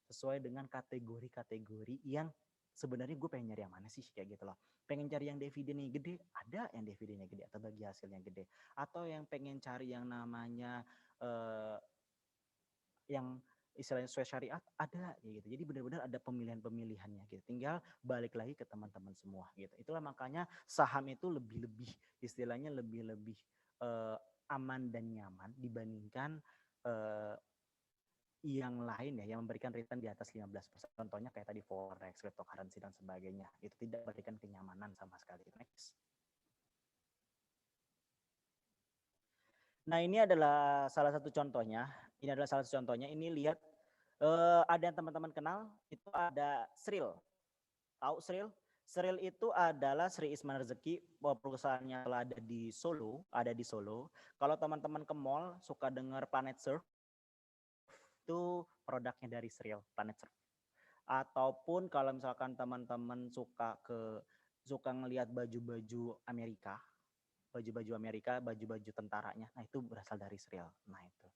sesuai dengan kategori-kategori yang sebenarnya gue pengen nyari yang mana sih kayak gitu loh. Pengen cari yang dividennya gede, ada yang dividennya gede atau bagi hasilnya gede. Atau yang pengen cari yang namanya eh, yang istilahnya sesuai syariat, ada gitu. Jadi benar-benar ada pemilihan-pemilihannya gitu. Tinggal balik lagi ke teman-teman semua gitu. Itulah makanya saham itu lebih-lebih istilahnya lebih-lebih eh, aman dan nyaman dibandingkan eh, yang lain ya, yang memberikan return di atas 15%. Contohnya kayak tadi forex, cryptocurrency dan sebagainya. Itu tidak memberikan kenyamanan sama sekali. Next. Nah, ini adalah salah satu contohnya. Ini adalah salah satu contohnya. Ini lihat ada yang teman-teman kenal, itu ada Sril. Tahu Sril? Sril itu adalah Sri Isman Rezeki, perusahaannya telah ada di Solo, Kalau teman-teman ke mall suka dengar Planet Surf, itu produknya dari Sril, Planet Surf. Ataupun kalau misalkan teman-teman suka ngelihat baju-baju Amerika, baju-baju tentaranya, nah itu berasal dari Sril. Nah itu.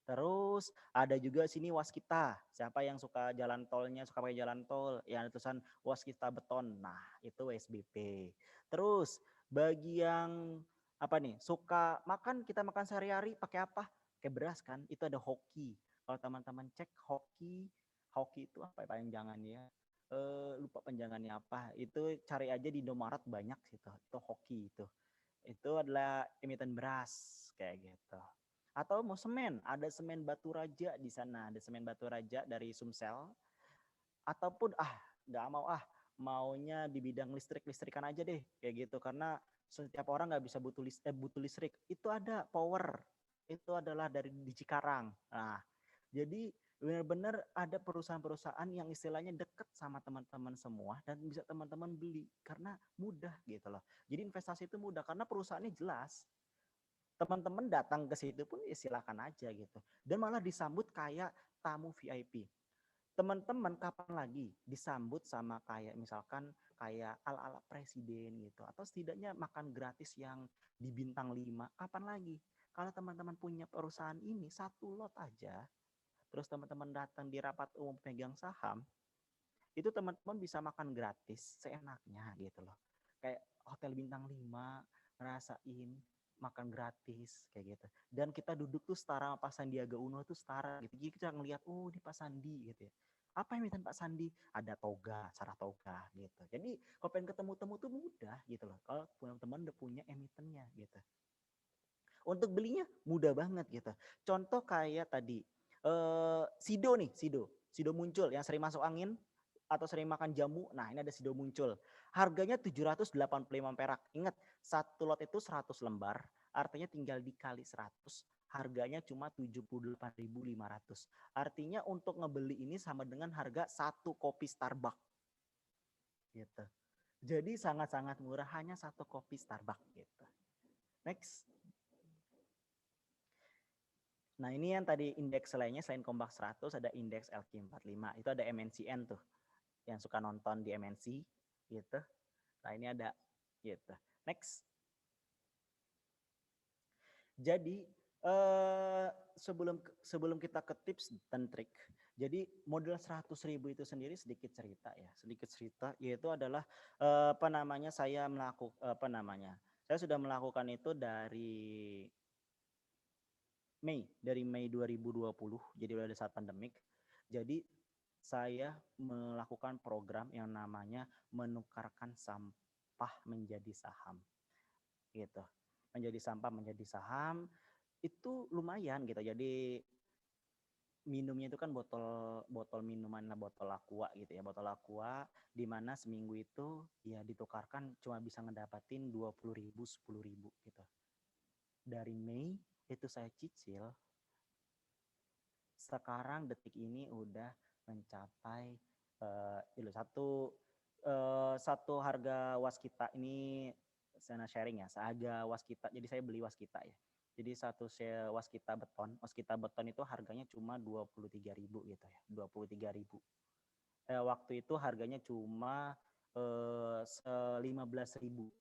Terus ada juga sini Waskita. Siapa yang suka jalan tolnya, suka pakai jalan tol, yang ada tulisan Waskita Beton. Nah, itu WSBP. Terus bagi yang apa nih, suka makan, kita makan sehari-hari pakai apa? Pakai beras kan? Itu ada Hoki. Kalau teman-teman cek Hoki itu apa ya panjangannya? Lupa panjangannya apa. Itu cari aja di Indomaret banyak situ. Itu Hoki itu. Itu adalah emiten beras kayak gitu. Atau mau semen, ada semen Batu Raja di sana, ada semen Batu Raja dari Sumsel. Ataupun nggak mau maunya di bidang listrikan aja deh kayak gitu, karena setiap orang nggak bisa butuh listrik. Itu ada Power, itu adalah dari di Cikarang. Nah, jadi benar-benar ada perusahaan-perusahaan yang istilahnya deket sama teman-teman semua dan bisa teman-teman beli karena mudah gitu loh. Jadi investasi itu mudah karena perusahaannya jelas. Teman-teman datang ke situ pun ya silakan aja gitu. Dan malah disambut kayak tamu VIP. Teman-teman kapan lagi disambut sama kayak misalkan kayak ala-ala presiden gitu. Atau setidaknya makan gratis yang di bintang 5. Kapan lagi? Kalau teman-teman punya perusahaan ini, satu lot aja, terus teman-teman datang di rapat umum pegang saham, itu teman-teman bisa makan gratis seenaknya gitu loh. Kayak hotel bintang 5, ngerasain makan gratis kayak gitu. Dan kita duduk tuh setara sama Pak Sandiaga Uno tuh setara gitu. Jadi kita ngelihat, oh di Pak Sandi gitu ya. Apa yang minta Pak Sandi? Ada toga, sarah toga gitu. Jadi kalau pengen ketemu-temu tuh mudah gitu loh. Kalau teman-teman udah punya emitennya gitu. Untuk belinya mudah banget gitu. Contoh kayak tadi, Sido nih, Sido muncul yang sering masuk angin atau sering makan jamu. Nah, ini ada Sido muncul. Harganya 785 perak. Ingat, satu lot itu 100 lembar, artinya tinggal dikali 100. Harganya cuma 78.500. Artinya untuk ngebeli ini sama dengan harga satu kopi Starbucks. Gitu. Jadi sangat-sangat murah, hanya satu kopi Starbucks gitu. Next. Nah, ini yang tadi indeks lainnya selain Kompas 100 ada indeks LQ45. Itu ada MNCN tuh. Yang suka nonton di MNC gitu. Nah, ini ada gitu. Next. Jadi sebelum kita ke tips dan trik, jadi modal 100.000 itu sendiri sedikit cerita yaitu adalah saya sudah melakukan itu dari Mei 2020, jadi udah ada saat pandemik. Jadi saya melakukan program yang namanya menukarkan sampah menjadi saham. Gitu. Menjadi sampah menjadi saham itu lumayan gitu. Jadi minumnya itu kan botol minuman, botol aqua gitu ya, botol aqua di mana seminggu itu ya ditukarkan cuma bisa ngedapatin 20.000, 10.000 gitu. Dari Mei itu saya cicil, sekarang detik ini udah mencapai Itu satu harga waskita ini saya sharing ya, seharga waskita. Jadi saya beli waskita ya. Jadi satu waskita beton itu harganya cuma 23.000 gitu ya, 23.000. Waktu itu harganya cuma 15.000,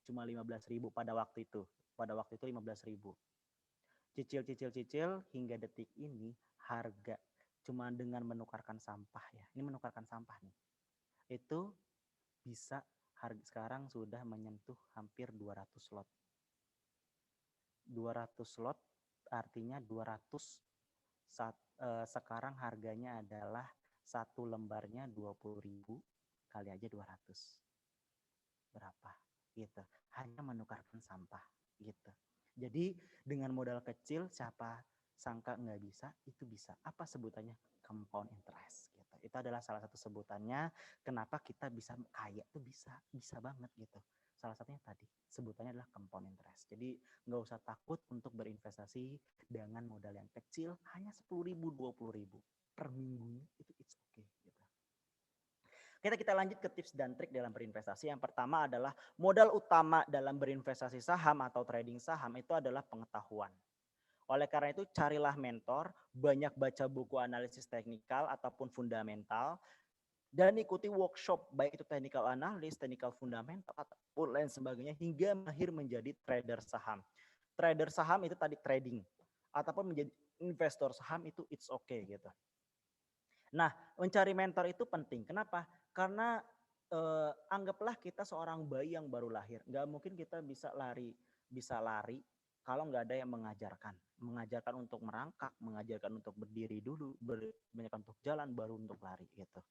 cuma 15.000 pada waktu itu. Pada waktu itu 15.000. Cicil hingga detik ini harga cuma dengan menukarkan sampah ya. Ini menukarkan sampah nih. Itu bisa harga sekarang sudah menyentuh hampir 200 slot. 200 slot artinya 200 sekarang harganya adalah satu lembarnya 20.000 kali aja 200. Berapa? Gitu. Hanya menukarkan sampah gitu. Jadi dengan modal kecil siapa sangka nggak bisa, itu bisa. Apa sebutannya? Compound interest gitu. Itu adalah salah satu sebutannya kenapa kita bisa kaya tuh bisa banget gitu. Salah satunya tadi sebutannya adalah compound interest. Jadi nggak usah takut untuk berinvestasi dengan modal yang kecil, hanya 10.000, 20.000 per minggunya itu it's okay gitu. Kita lanjut ke tips dan trik dalam berinvestasi. Yang pertama adalah modal utama dalam berinvestasi saham atau trading saham itu adalah pengetahuan. Oleh karena itu carilah mentor, banyak baca buku analisis teknikal ataupun fundamental, dan ikuti workshop baik itu technical analysis, technical fundamental ataupun lain sebagainya hingga mahir menjadi trader saham. Trader saham itu tadi trading ataupun menjadi investor saham itu it's okay gitu. Nah, mencari mentor itu penting. Kenapa? Karena anggaplah kita seorang bayi yang baru lahir. Nggak mungkin kita bisa lari kalau nggak ada yang mengajarkan. Mengajarkan untuk merangkak, mengajarkan untuk berdiri dulu, mengajarkan untuk jalan, baru untuk lari gitu.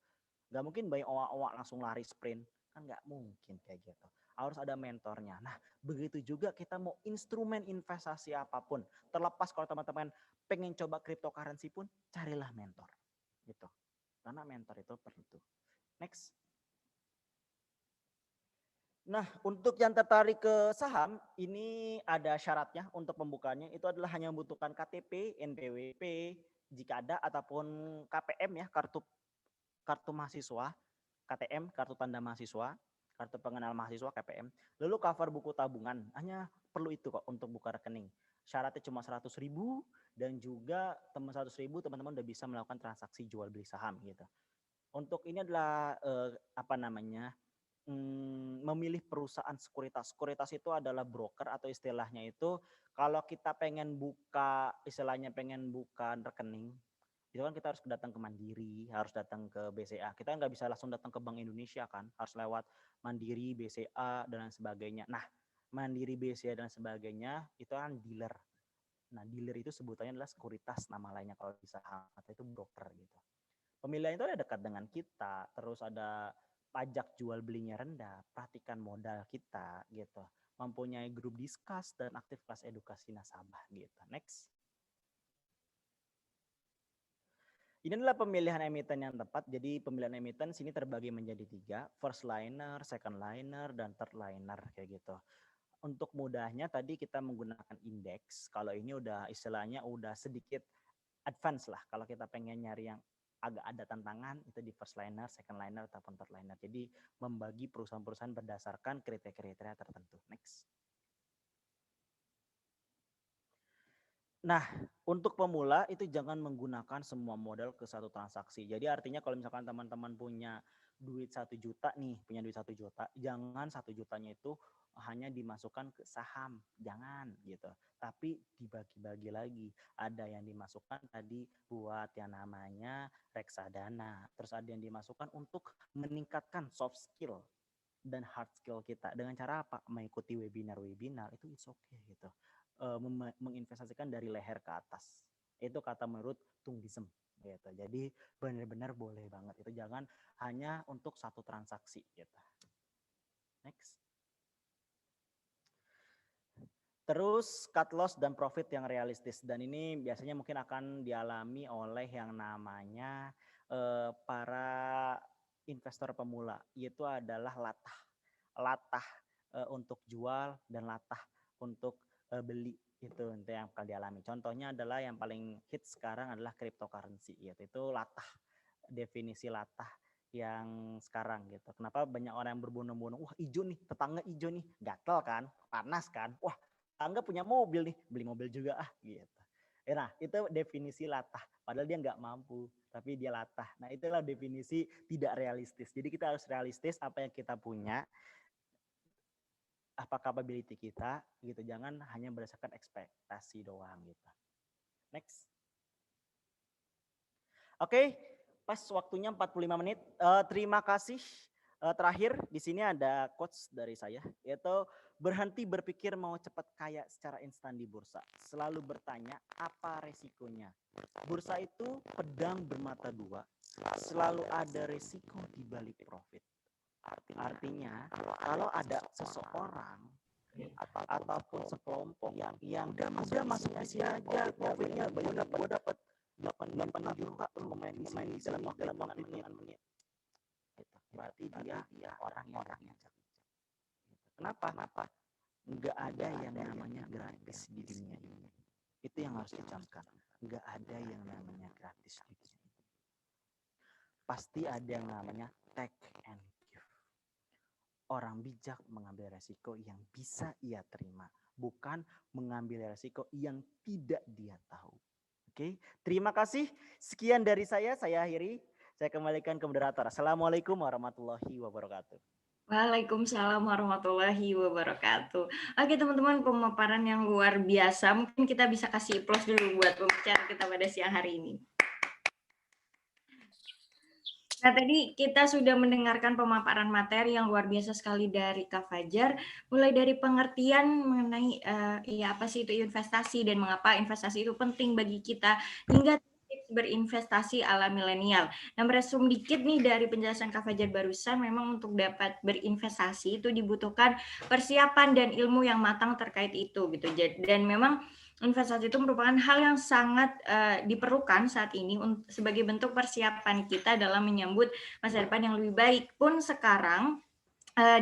Nggak mungkin bayi owa-owa langsung lari sprint. Kan nggak mungkin kayak gitu. Harus ada mentornya. Nah, begitu juga kita mau instrumen investasi apapun. Terlepas kalau teman-teman pengen coba cryptocurrency pun, carilah mentor. Gitu. Karena mentor itu perlu. Next. Nah, untuk yang tertarik ke saham, ini ada syaratnya untuk pembukaannya. Itu adalah hanya membutuhkan KTP, NPWP, jika ada, ataupun KPM ya, kartu mahasiswa, KTM, kartu tanda mahasiswa, kartu pengenal mahasiswa, KPM. Lalu cover buku tabungan, hanya perlu itu kok untuk buka rekening. Syaratnya cuma 100.000 dan juga 100.000 teman-teman udah bisa melakukan transaksi jual beli saham gitu. Untuk ini adalah memilih perusahaan sekuritas. Sekuritas itu adalah broker atau istilahnya itu kalau kita pengen buka rekening, itu kan kita harus datang ke Mandiri, harus datang ke BCA. Kita nggak bisa langsung datang ke Bank Indonesia kan, harus lewat Mandiri, BCA dan lain sebagainya. Nah, Mandiri, BCA dan sebagainya itu kan dealer. Nah, dealer itu sebutannya adalah sekuritas, nama lainnya kalau di saham atau itu broker gitu. Pemilihan itu ada dekat dengan kita, terus ada pajak jual belinya rendah, perhatikan modal kita gitu. Mempunyai grup diskus dan aktif kelas edukasi nasabah gitu. Next. Ini adalah pemilihan emiten yang tepat. Jadi pemilihan emiten sini terbagi menjadi 3, first liner, second liner, dan third liner kayak gitu. Untuk mudahnya tadi kita menggunakan indeks. Kalau ini udah istilahnya udah sedikit advance lah. Kalau kita pengen nyari yang agak ada tantangan itu di first liner, second liner, ataupun third liner. Jadi membagi perusahaan-perusahaan berdasarkan kriteria-kriteria tertentu. Next. Nah, untuk pemula itu jangan menggunakan semua modal ke satu transaksi. Jadi artinya kalau misalkan teman-teman punya duit 1 juta nih, punya duit 1 juta, jangan 1 jutanya itu hanya dimasukkan ke saham, jangan gitu. Tapi dibagi-bagi lagi. Ada yang dimasukkan tadi buat yang namanya reksadana. Terus ada yang dimasukkan untuk meningkatkan soft skill dan hard skill kita. Dengan cara apa? Mengikuti webinar-webinar itu it's okay gitu. Menginvestasikan dari leher ke atas. Itu kata menurut Tunggism gitu. Jadi benar-benar boleh banget. Itu jangan hanya untuk satu transaksi gitu. Next. Terus cut loss dan profit yang realistis, dan ini biasanya mungkin akan dialami oleh yang namanya para investor pemula, yaitu adalah latah untuk jual dan latah untuk beli, itu yang akan dialami. Contohnya adalah yang paling hits sekarang adalah cryptocurrency, yaitu latah. Definisi latah yang sekarang gitu. Kenapa banyak orang yang berbondong-bondong, wah hijau nih, tetangga hijau nih, gatel kan, panas kan, wah tetangga punya mobil nih, beli mobil juga gitu. Nah itu definisi latah, padahal dia nggak mampu, tapi dia latah. Nah itulah definisi tidak realistis. Jadi kita harus realistis apa yang kita punya, apa capability kita gitu, jangan hanya berdasarkan ekspektasi doang gitu. Next. Oke, pas waktunya 45 menit. Terima kasih. Terakhir di sini ada quotes dari saya, yaitu berhenti berpikir mau cepat kaya secara instan di bursa. Selalu bertanya apa resikonya. Bursa itu pedang bermata dua. Selalu ada resiko di balik profit. Artinya kalau ada seseorang ataupun sekelompok yang udah masuk di sini aja, profitnya gue dapat 8 juta pemain di dalam menit. Gitu. Berarti dia orang yang bijak. Kenapa? Nggak ada yang namanya gratis di dunia ini. Itu yang harus dicamkan. Nggak ada yang namanya gratis di dunia ini. Pasti ada yang namanya take and give. Orang bijak mengambil resiko yang bisa ia terima, bukan mengambil resiko yang tidak dia tahu. Oke, terima kasih. Sekian dari saya akhiri. Saya kembalikan ke moderator. Assalamualaikum warahmatullahi wabarakatuh. Waalaikumsalam warahmatullahi wabarakatuh. Oke teman-teman, pemaparan yang luar biasa. Mungkin kita bisa kasih plus dulu buat pembicara kita pada siang hari ini. Nah, tadi kita sudah mendengarkan pemaparan materi yang luar biasa sekali dari Kak Fajar, mulai dari pengertian mengenai apa sih itu investasi dan mengapa investasi itu penting bagi kita, hingga tips berinvestasi ala milenial. Nah, meresum dikit nih dari penjelasan Kak Fajar barusan, memang untuk dapat berinvestasi itu dibutuhkan persiapan dan ilmu yang matang terkait itu gitu. Dan memang investasi itu merupakan hal yang sangat diperlukan saat ini sebagai bentuk persiapan kita dalam menyambut masa depan yang lebih baik. Pun sekarang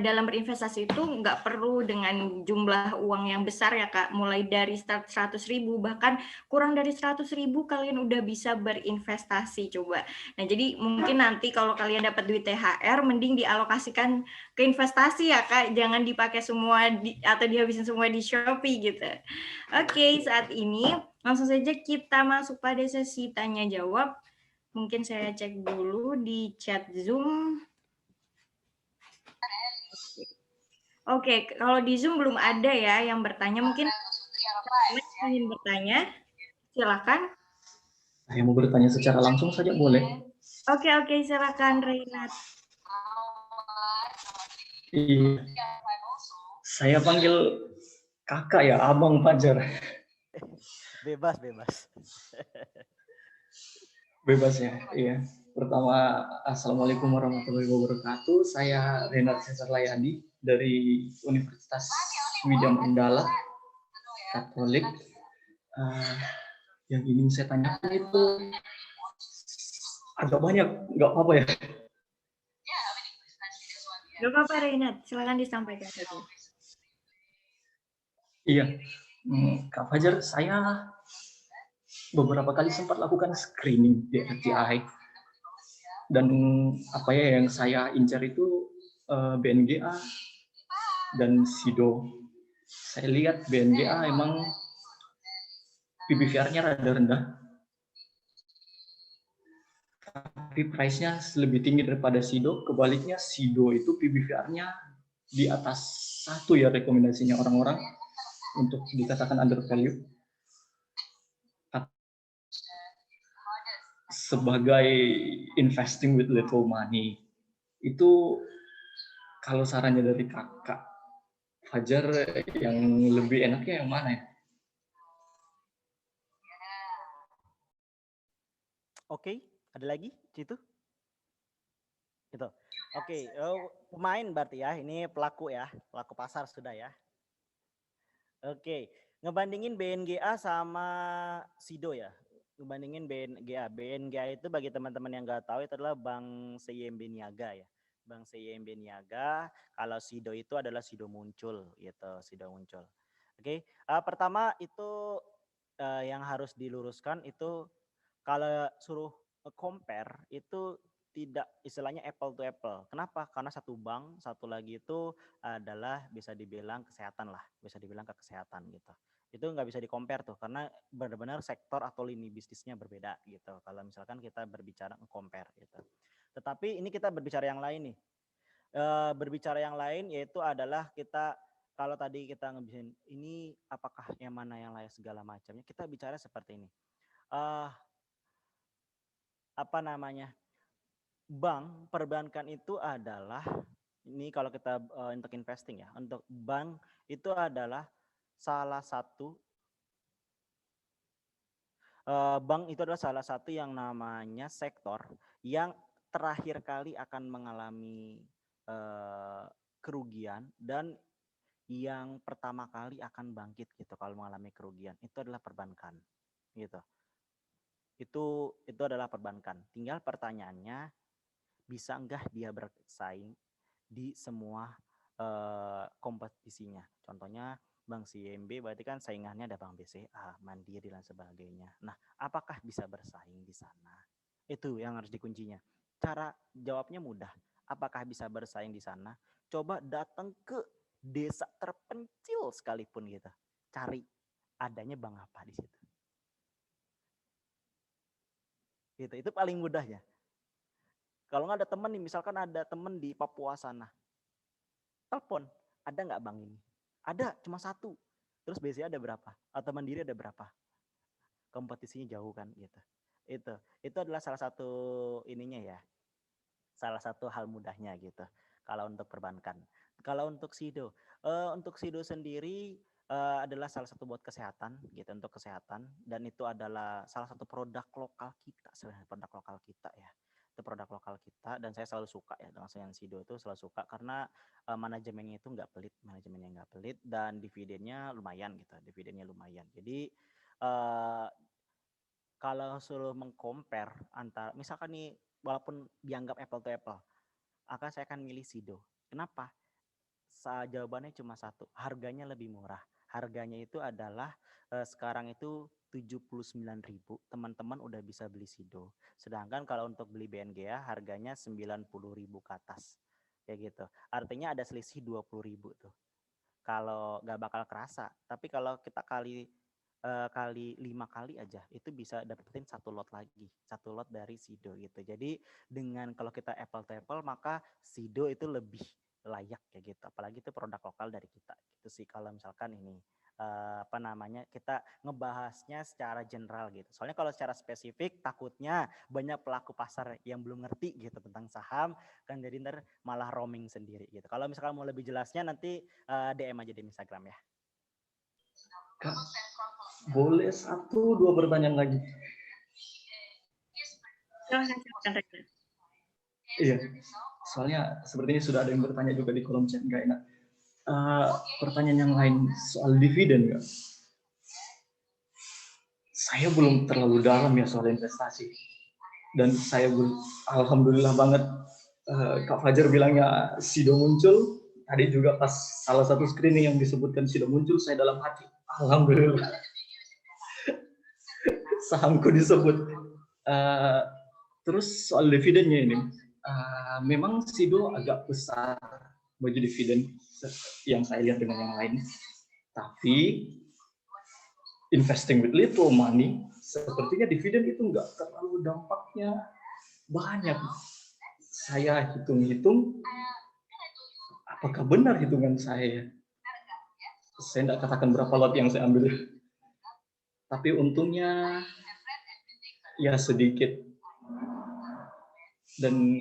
dalam berinvestasi itu nggak perlu dengan jumlah uang yang besar ya Kak, mulai dari start 100.000 bahkan kurang dari 100.000 kalian udah bisa berinvestasi coba. Nah jadi mungkin nanti kalau kalian dapat duit THR mending dialokasikan ke investasi ya Kak, jangan dipakai semua atau dihabisin semua di Shopee gitu. Oke, saat ini langsung saja kita masuk pada sesi tanya jawab. Mungkin saya cek dulu di chat Zoom. Oke, kalau di Zoom belum ada ya yang bertanya. Mungkin ingin bertanya, silakan. Saya mau bertanya secara langsung saja boleh? Oke, silakan Reynat. Iya. Saya panggil kakak ya, Abang Fajar. Bebas. Bebas ya, iya. Pertama, Assalamualaikum warahmatullahi wabarakatuh. Saya Renat Cesar Layadi dari Universitas Widya Mandala Katolik. Yang ingin saya tanyakan itu agak banyak, nggak apa-apa ya? Nggak apa-apa Reynat, silakan disampaikan. Iya, Kak Fajar, saya beberapa kali sempat lakukan screening di RTI. Dan apa ya yang saya incar itu BNGA dan SIDO. Saya lihat BNGA emang PBVR-nya rada rendah, tapi price-nya lebih tinggi daripada SIDO. Kebaliknya SIDO itu PBVR-nya di atas 1 ya rekomendasinya orang-orang untuk dikatakan under value. Sebagai investing with little money, itu kalau sarannya dari kakak Fajar yang lebih enaknya yang mana ya? Oke, ada lagi situ? Gitu. Oke, pemain berarti ya, ini pelaku pasar sudah ya. Oke, ngebandingin BNGA sama SIDO ya. Ngebandingin BNGA itu bagi teman-teman yang nggak tahu itu adalah Bank CIMB Niaga ya. Bank CIMB Niaga, kalau SIDO itu adalah SIDO muncul gitu, SIDO muncul. Oke, pertama itu yang harus diluruskan itu kalau suruh compare itu tidak istilahnya apple to apple. Kenapa? Karena satu bank, satu lagi itu adalah bisa dibilang kesehatan lah, bisa dibilang ke kesehatan gitu. Itu nggak bisa di-compare tuh, karena benar-benar sektor atau lini bisnisnya berbeda gitu. Kalau misalkan kita berbicara compare gitu. Tetapi ini kita berbicara yang lain nih. Berbicara yang lain yaitu adalah kita kalau tadi kita ngebisin ini apakah yang mana yang layak segala macamnya, kita bicara seperti ini. Eh apa namanya? Bank perbankan itu adalah ini kalau kita untuk investing ya, untuk bank itu adalah salah satu bank itu adalah salah satu yang namanya sektor yang terakhir kali akan mengalami kerugian dan yang pertama kali akan bangkit gitu kalau mengalami kerugian itu adalah perbankan gitu. Itu adalah perbankan. Tinggal pertanyaannya bisa enggak dia bersaing di semua kompetisinya. Contohnya Bank CIMB berarti kan saingannya ada Bank BCA, Mandiri dan sebagainya. Nah, apakah bisa bersaing di sana? Itu yang harus dikuncinya. Cara jawabnya mudah. Apakah bisa bersaing di sana? Coba datang ke desa terpencil sekalipun gitu. Cari adanya bank apa di situ. Gitu. Itu paling mudahnya. Kalau nggak ada teman nih, misalkan ada teman di Papua sana, telepon, ada nggak bank ini? Ada, cuma satu. Terus BCA ada berapa? Atau Mandiri ada berapa? Kompetisinya jauh kan gitu. Itu adalah salah satu ininya ya. Salah satu hal mudahnya gitu. Kalau untuk perbankan. Kalau untuk SIDO sendiri adalah salah satu buat kesehatan gitu, untuk kesehatan, dan itu adalah salah satu produk lokal kita sebenarnya, produk lokal kita ya. Itu produk lokal kita dan saya selalu suka ya dengan SIDO itu, selalu suka karena manajemennya itu nggak pelit, dan dividennya lumayan gitu, jadi kalau suruh mengcompare antara misalkan nih walaupun dianggap apple to apple, saya akan milih SIDO. Kenapa? Jawabannya cuma satu, harganya lebih murah. Harganya itu adalah sekarang itu 79.000, teman-teman udah bisa beli SIDO. Sedangkan kalau untuk beli BNGA harganya 90.000 ke atas. Kayak gitu. Artinya ada selisih 20.000 tuh. Kalau nggak bakal kerasa, tapi kalau kita kali 5 kali aja itu bisa dapetin satu lot lagi, satu lot dari SIDO gitu. Jadi dengan kalau kita apple to apple maka SIDO itu lebih layak kayak gitu, apalagi itu produk lokal dari kita gitu sih kalau misalkan ini kita ngebahasnya secara general gitu. Soalnya kalau secara spesifik takutnya banyak pelaku pasar yang belum ngerti gitu tentang saham, kan jadi ntar malah roaming sendiri gitu. Kalau misalkan mau lebih jelasnya nanti DM aja di Instagram ya. Kak, boleh 1-2 pertanyaan lagi? Iya, soalnya sepertinya sudah ada yang bertanya juga di kolom chat, nggak enak. Pertanyaan yang lain soal dividen, Kak. Saya belum terlalu dalam ya soal investasi. Dan saya alhamdulillah banget Kak Fajar bilangnya SIDO muncul. Tadi juga pas salah satu screening yang disebutkan SIDO muncul, saya dalam hati, alhamdulillah. Sahamku disebut. Terus soal dividennya ini, memang SIDO agak besar bagi dividen yang saya lihat dengan yang lain. Tapi investing with little money, sepertinya dividen itu nggak terlalu dampaknya banyak. Saya hitung-hitung, apakah benar hitungan saya? Saya nggak katakan berapa lot yang saya ambil. Tapi untungnya ya sedikit. Dan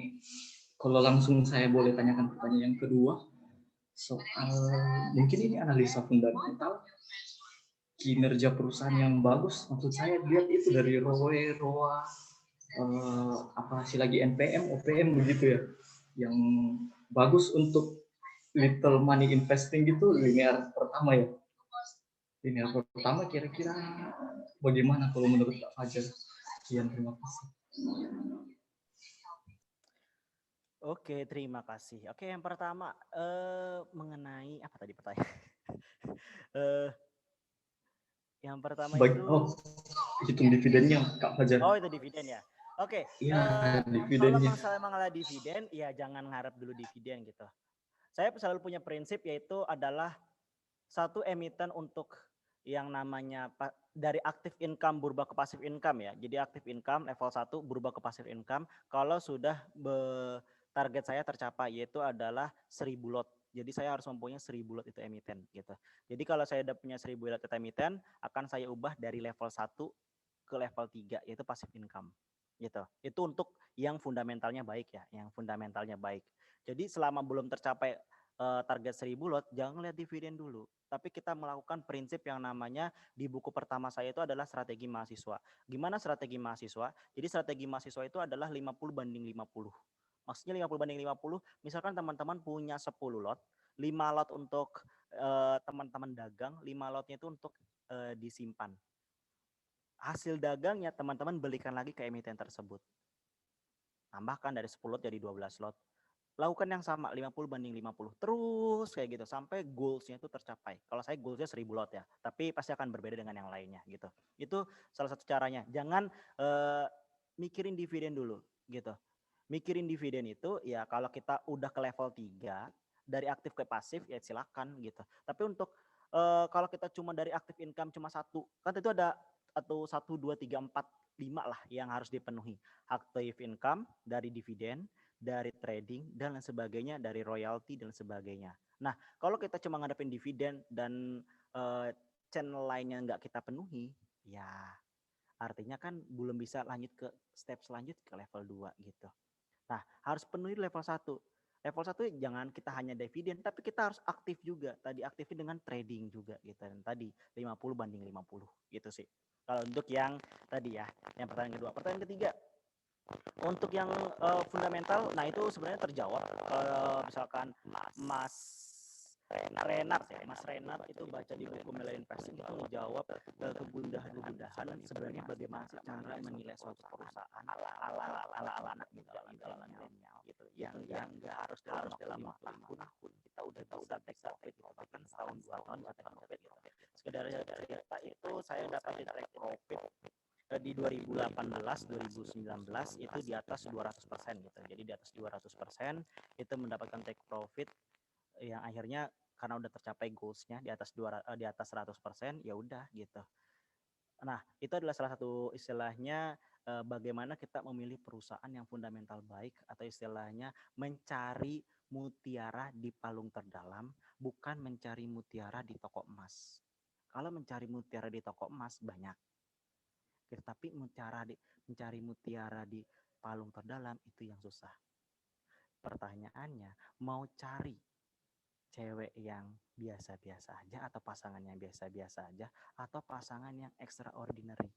kalau langsung saya boleh tanyakan pertanyaan yang kedua, soal mungkin ini analisa fundamental, kinerja perusahaan yang bagus, maksud saya lihat itu dari ROE, ROA, apa sih lagi NPM, OPM begitu ya, yang bagus untuk little money investing gitu, linear pertama ya. Linear pertama kira-kira bagaimana kalau menurut Kak Fajar? Sekian, terima kasih. Oke, terima kasih. Oke, yang pertama mengenai apa tadi pertanyaan? Yang pertama itu hitung dividennya Kak Fajar. Oh, itu dividen ya. Oke, Iya, kalau dividennya. masalah mengelola dividen, ya jangan ngarep dulu dividen gitu. Saya selalu punya prinsip yaitu adalah satu emiten untuk yang namanya dari aktif income berubah ke passive income ya. Jadi aktif income level 1 berubah ke passive income kalau sudah target saya tercapai yaitu adalah 1000 lot. Jadi saya harus mempunyai 1000 lot itu emiten gitu. Jadi kalau saya udah punya 1000 lot itu emiten, akan saya ubah dari level 1 ke level 3 yaitu passive income gitu. Itu untuk yang fundamentalnya baik ya, yang fundamentalnya baik. Jadi selama belum tercapai target 1000 lot, jangan lihat dividen dulu. Tapi kita melakukan prinsip yang namanya di buku pertama saya itu adalah strategi mahasiswa. Gimana strategi mahasiswa? Jadi strategi mahasiswa itu adalah 50/50. Maksudnya 50/50, misalkan teman-teman punya 10 lot, 5 lot untuk teman-teman dagang, 5 lotnya itu untuk disimpan. Hasil dagangnya teman-teman belikan lagi ke emiten tersebut. Tambahkan dari 10 lot jadi 12 lot. Lakukan yang sama 50/50. Terus kayak gitu sampai goals-nya itu tercapai. Kalau saya goals-nya 1000 lot ya, tapi pasti akan berbeda dengan yang lainnya gitu. Itu salah satu caranya. Jangan mikirin dividen dulu gitu. Mikirin dividen itu ya kalau kita udah ke level 3 dari aktif ke pasif ya silakan gitu. Tapi untuk kalau kita cuma dari aktif income cuma satu, kan itu ada atau 1 2 3 4 5 lah yang harus dipenuhi. Aktif income dari dividen, dari trading dan lain sebagainya, dari royalti dan sebagainya. Nah, kalau kita cuma ngadepin dividen dan channel lainnya nggak kita penuhi, ya artinya kan belum bisa lanjut ke step selanjutnya ke level 2 gitu. Nah, harus penuhi level 1. Level 1 jangan kita hanya dividen, tapi kita harus aktif juga. Tadi aktifin dengan trading juga gitu. Dan tadi 50/50 gitu sih. Kalau untuk yang tadi ya, yang pertanyaan kedua. Pertanyaan ketiga, untuk yang fundamental, nah itu sebenarnya terjawab. Kalau misalkan Mas Renat ya, Mas Renat itu baca di buku Millennial Investing itu menjawab kegundahan sebenarnya bagaimana sih cara menilai suatu perusahaan ala anak muda milenial gitu, yang nggak harus dalam waktu 5 tahun kita udah take profit gitu, bahkan setahun 2 tahun kita take profit gitu. Sekedar cerita itu saya dapat di take profit di 2018, 2019 itu di atas 200% gitu. Jadi di atas 200% itu mendapatkan take profit yang akhirnya karena udah tercapai goals-nya di atas 100%, ya udah gitu. Nah, itu adalah salah satu istilahnya bagaimana kita memilih perusahaan yang fundamental baik atau istilahnya mencari mutiara di palung terdalam, bukan mencari mutiara di toko emas. Kalau mencari mutiara di toko emas banyak, tapi mencari mutiara di palung terdalam itu yang susah. Pertanyaannya, mau cari cewek yang biasa-biasa aja atau pasangan yang biasa-biasa aja atau pasangan yang extraordinary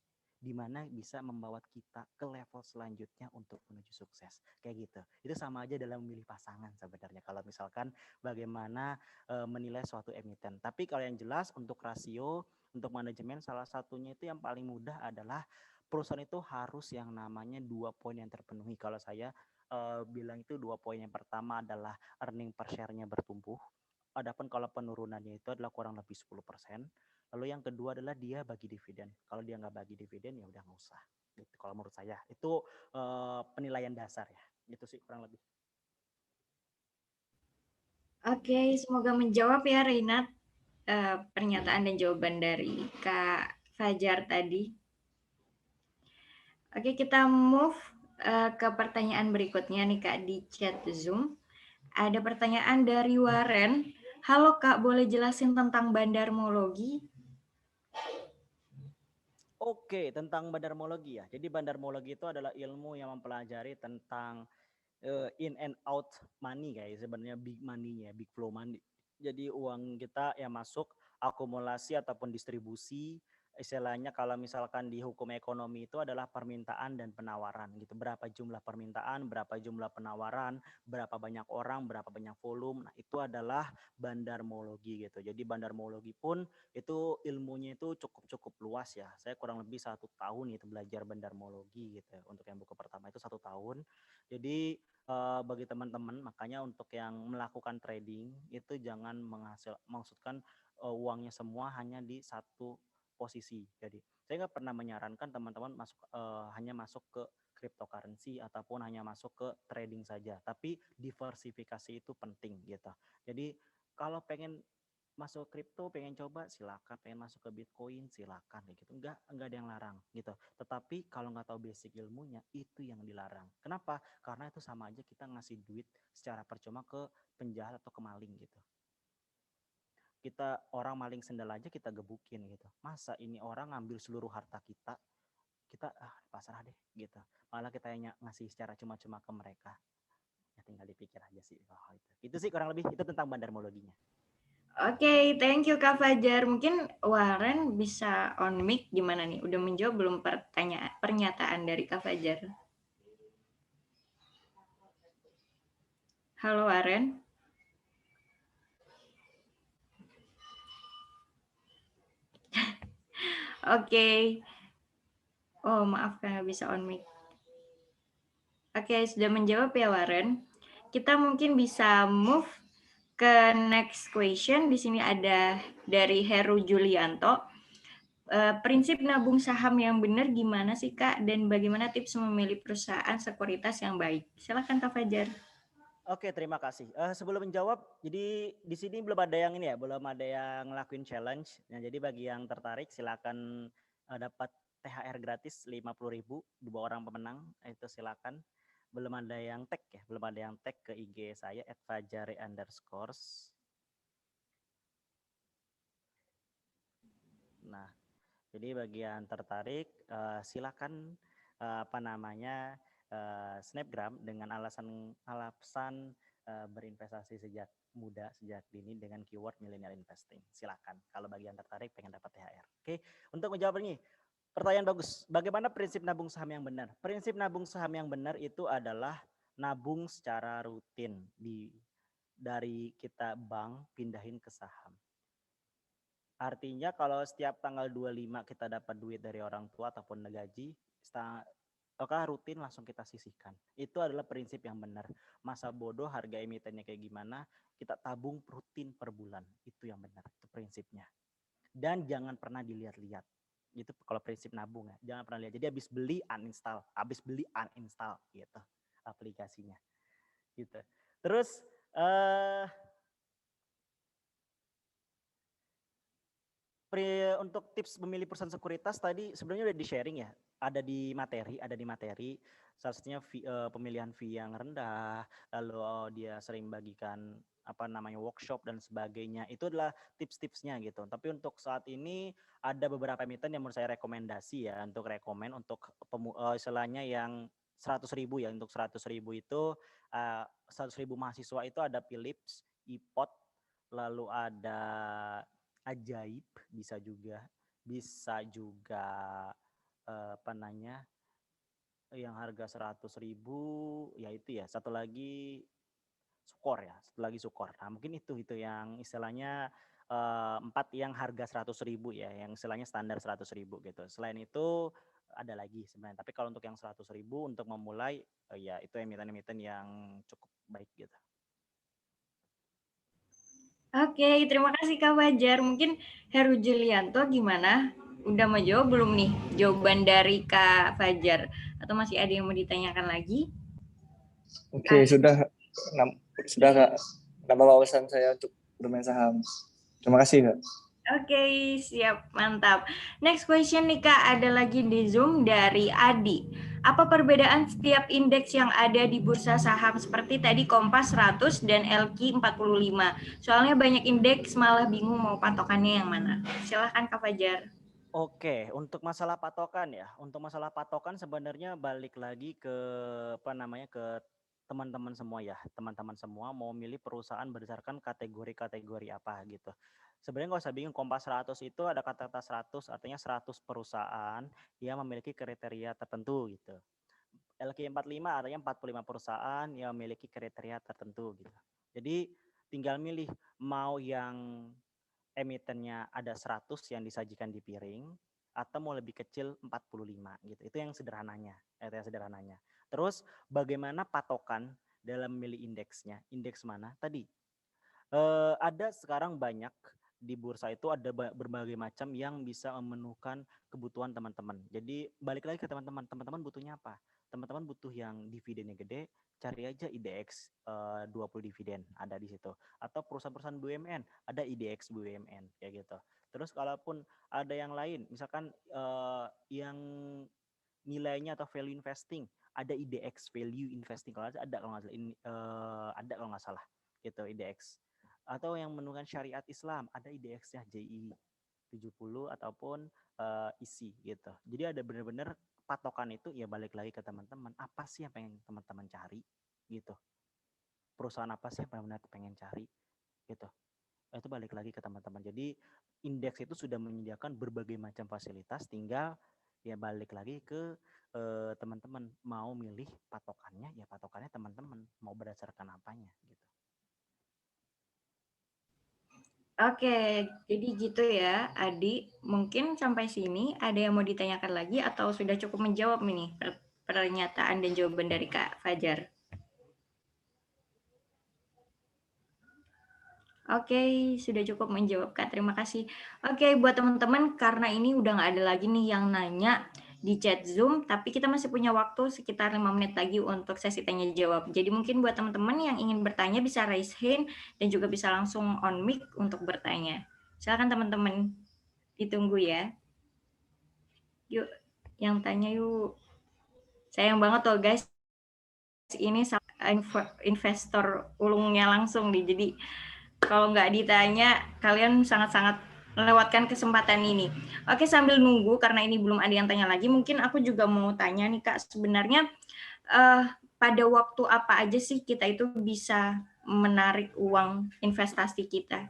di mana bisa membawa kita ke level selanjutnya untuk menuju sukses kayak gitu. Itu sama aja dalam memilih pasangan sebenarnya kalau misalkan bagaimana menilai suatu emiten. Tapi kalau yang jelas untuk rasio, untuk manajemen salah satunya itu yang paling mudah adalah perusahaan itu harus yang namanya 2 poin yang terpenuhi. Kalau saya bilang itu 2 poin. Yang pertama adalah earning per share-nya bertumbuh. Adapun kalau penurunannya itu adalah kurang lebih 10%. Lalu yang kedua adalah dia bagi dividen. Kalau dia nggak bagi dividen ya udah nggak usah. Gitu, kalau menurut saya itu penilaian dasar ya. Itu sih kurang lebih. Oke, semoga menjawab ya Reinat pernyataan dan jawaban dari Kak Fajar tadi. Oke, kita move ke pertanyaan berikutnya nih Kak di chat Zoom. Ada pertanyaan dari Waren. Halo Kak, boleh jelasin tentang bandarmologi? Oke, tentang bandarmologi ya. Jadi bandarmologi itu adalah ilmu yang mempelajari tentang in and out money kayak sebenarnya big money-nya, big flow money. Jadi uang kita yang masuk akumulasi ataupun distribusi, istilahnya kalau misalkan di hukum ekonomi itu adalah permintaan dan penawaran gitu. Berapa jumlah permintaan, berapa jumlah penawaran, berapa banyak orang, berapa banyak volume. Nah, itu adalah bandarmologi gitu. Jadi bandarmologi pun itu ilmunya itu cukup luas ya. Saya kurang lebih 1 tahun itu belajar bandarmologi gitu. Untuk yang buku pertama itu 1 tahun. Jadi bagi teman-teman makanya untuk yang melakukan trading itu jangan maksudkan uangnya semua hanya di satu posisi. Jadi Saya nggak pernah menyarankan teman-teman masuk hanya masuk ke cryptocurrency ataupun hanya masuk ke trading saja, tapi diversifikasi itu penting gitu. Jadi kalau pengen masuk kripto, pengen coba silakan, pengen masuk ke Bitcoin silakan kayak gitu. Enggak ada yang larang gitu. Tetapi kalau nggak tahu basic ilmunya itu yang dilarang. Kenapa? Karena itu sama aja kita ngasih duit secara percuma ke penjahat atau ke maling gitu. Kita orang maling sendal aja kita gebukin gitu. Masa ini orang ngambil seluruh harta kita, kita pasrah deh gitu. Malah kita ngasih secara cuma-cuma ke mereka. Ya tinggal dipikir aja sih. Oh, itu sih kurang lebih itu tentang bandarmologinya. Oke, thank you Kak Fajar. Mungkin Warren bisa on mic gimana nih? Udah menjawab belum pernyataan dari Kak Fajar? Halo Warren. Oke. Oh, maaf nggak bisa on mic. Oke, sudah menjawab ya Warren. Kita mungkin bisa move ke next question. Di sini ada dari Heru Julianto. Prinsip nabung saham yang benar gimana sih Kak? Dan bagaimana tips memilih perusahaan sekuritas yang baik? Silakan Kak Fajar. Oke, terima kasih. Sebelum menjawab, jadi di sini belum ada yang ini ya, belum ada yang ngelakuin challenge. Nah, jadi bagi yang tertarik silakan dapat THR gratis 50.000 dua orang pemenang, itu silakan. Belum ada yang tag ya, belum ada yang tag ke IG saya @fajare_. Nah, jadi bagi yang tertarik silakan snapgram dengan alasan berinvestasi sejak muda, sejak dini dengan keyword millennial investing. Silakan kalau bagi yang tertarik pengen dapat THR. Oke, untuk menjawab ini pertanyaan bagus. Bagaimana prinsip nabung saham yang benar? Prinsip nabung saham yang benar itu adalah nabung secara rutin dari kita bank pindahin ke saham. Artinya kalau setiap tanggal 25 kita dapat duit dari orang tua ataupun gaji, rutin langsung kita sisihkan. Itu adalah prinsip yang benar. Masa bodoh harga emitennya kayak gimana, kita tabung rutin per bulan. Itu yang benar, itu prinsipnya. Dan jangan pernah dilihat-lihat. Itu kalau prinsip nabung ya, jangan pernah lihat. Jadi habis beli uninstall gitu aplikasinya. Gitu. Terus untuk tips memilih perusahaan sekuritas tadi sebenarnya udah di-sharing ya. Ada di materi. Salah satunya pemilihan fee yang rendah, lalu dia sering bagikan workshop dan sebagainya. Itu adalah tips-tipsnya gitu. Tapi untuk saat ini ada beberapa emiten yang menurut saya rekomendasi ya, untuk istilahnya yang 100.000 ya. Untuk 100.000 itu 100.000 mahasiswa itu ada Philips, iPod, lalu ada Ajaib, bisa juga yang harga 100.000 ya itu ya. Satu lagi Sukor. Nah, mungkin itu yang istilahnya 4 yang harga 100.000 ya, yang istilahnya standar 100.000 gitu. Selain itu ada lagi sebenarnya, tapi kalau untuk yang 100.000 untuk memulai ya itu emiten-emiten yang cukup baik gitu. Oke, terima kasih Kak Fajar. Mungkin Heru Julianto gimana? Udah mau jawab belum nih jawaban dari Kak Fajar? Atau masih ada yang mau ditanyakan lagi? Oke, sudah Kak. Nambah wawasan saya untuk bermain saham. Terima kasih Kak. Oke, siap, mantap. Next question nih Kak, ada lagi di Zoom dari Adi. Apa perbedaan setiap indeks yang ada di bursa saham seperti tadi Kompas 100 dan LQ 45? Soalnya banyak indeks malah bingung mau patokannya yang mana. Silahkan Kak Fajar. Oke, untuk masalah patokan ya. Untuk masalah patokan sebenarnya balik lagi ke ke teman-teman semua ya. Teman-teman semua mau milih perusahaan berdasarkan kategori-kategori apa gitu. Sebenarnya nggak usah bingung, Kompas 100 itu ada kata-kata 100, artinya 100 perusahaan yang memiliki kriteria tertentu gitu. LQ45 artinya 45 perusahaan yang memiliki kriteria tertentu gitu. Jadi tinggal milih mau yang emitennya ada 100 yang disajikan di piring atau mau lebih kecil 45 gitu. Itu yang sederhananya. Terus bagaimana patokan dalam memilih indeksnya? Indeks mana? Tadi ada sekarang banyak di bursa itu ada berbagai macam yang bisa memenuhkan kebutuhan teman-teman. Jadi balik lagi ke teman-teman, teman-teman butuhnya apa? Teman-teman butuh yang dividennya gede, cari aja IDX 20 dividen, ada di situ. Atau perusahaan-perusahaan BUMN, ada IDX BUMN kayak gitu. Terus kalaupun ada yang lain, misalkan yang nilainya atau value investing, ada IDX value investing, kalau ada kalau nggak salah, ada kalau nggak salah gitu IDX. Atau yang menemukan syariat Islam, ada IDX-nya JI 70 ataupun ISI gitu. Jadi ada benar-benar patokan itu ya balik lagi ke teman-teman. Apa sih yang pengen teman-teman cari gitu. Perusahaan apa sih yang benar-benar pengen cari gitu. Itu balik lagi ke teman-teman. Jadi indeks itu sudah menyediakan berbagai macam fasilitas, tinggal ya balik lagi ke teman-teman mau milih patokannya, ya patokannya teman-teman mau berdasarkan apanya gitu. Oke, jadi gitu ya, Adi. Mungkin sampai sini ada yang mau ditanyakan lagi atau sudah cukup menjawab nih pernyataan dan jawaban dari Kak Fajar? Oke, sudah cukup menjawab Kak. Terima kasih. Oke, buat teman-teman, karena ini udah nggak ada lagi nih yang nanya di chat Zoom, tapi kita masih punya waktu sekitar 5 menit lagi untuk sesi tanya jawab. Jadi mungkin buat teman-teman yang ingin bertanya bisa raise hand dan juga bisa langsung on mic untuk bertanya. Silakan teman-teman, ditunggu ya. Yuk, yang tanya yuk. Sayang banget loh guys, ini investor ulungnya langsung nih. Jadi kalau nggak ditanya, kalian sangat-sangat melewatkan kesempatan ini. Oke, sambil nunggu karena ini belum ada yang tanya lagi, mungkin aku juga mau tanya nih Kak, sebenarnya pada waktu apa aja sih kita itu bisa menarik uang investasi kita?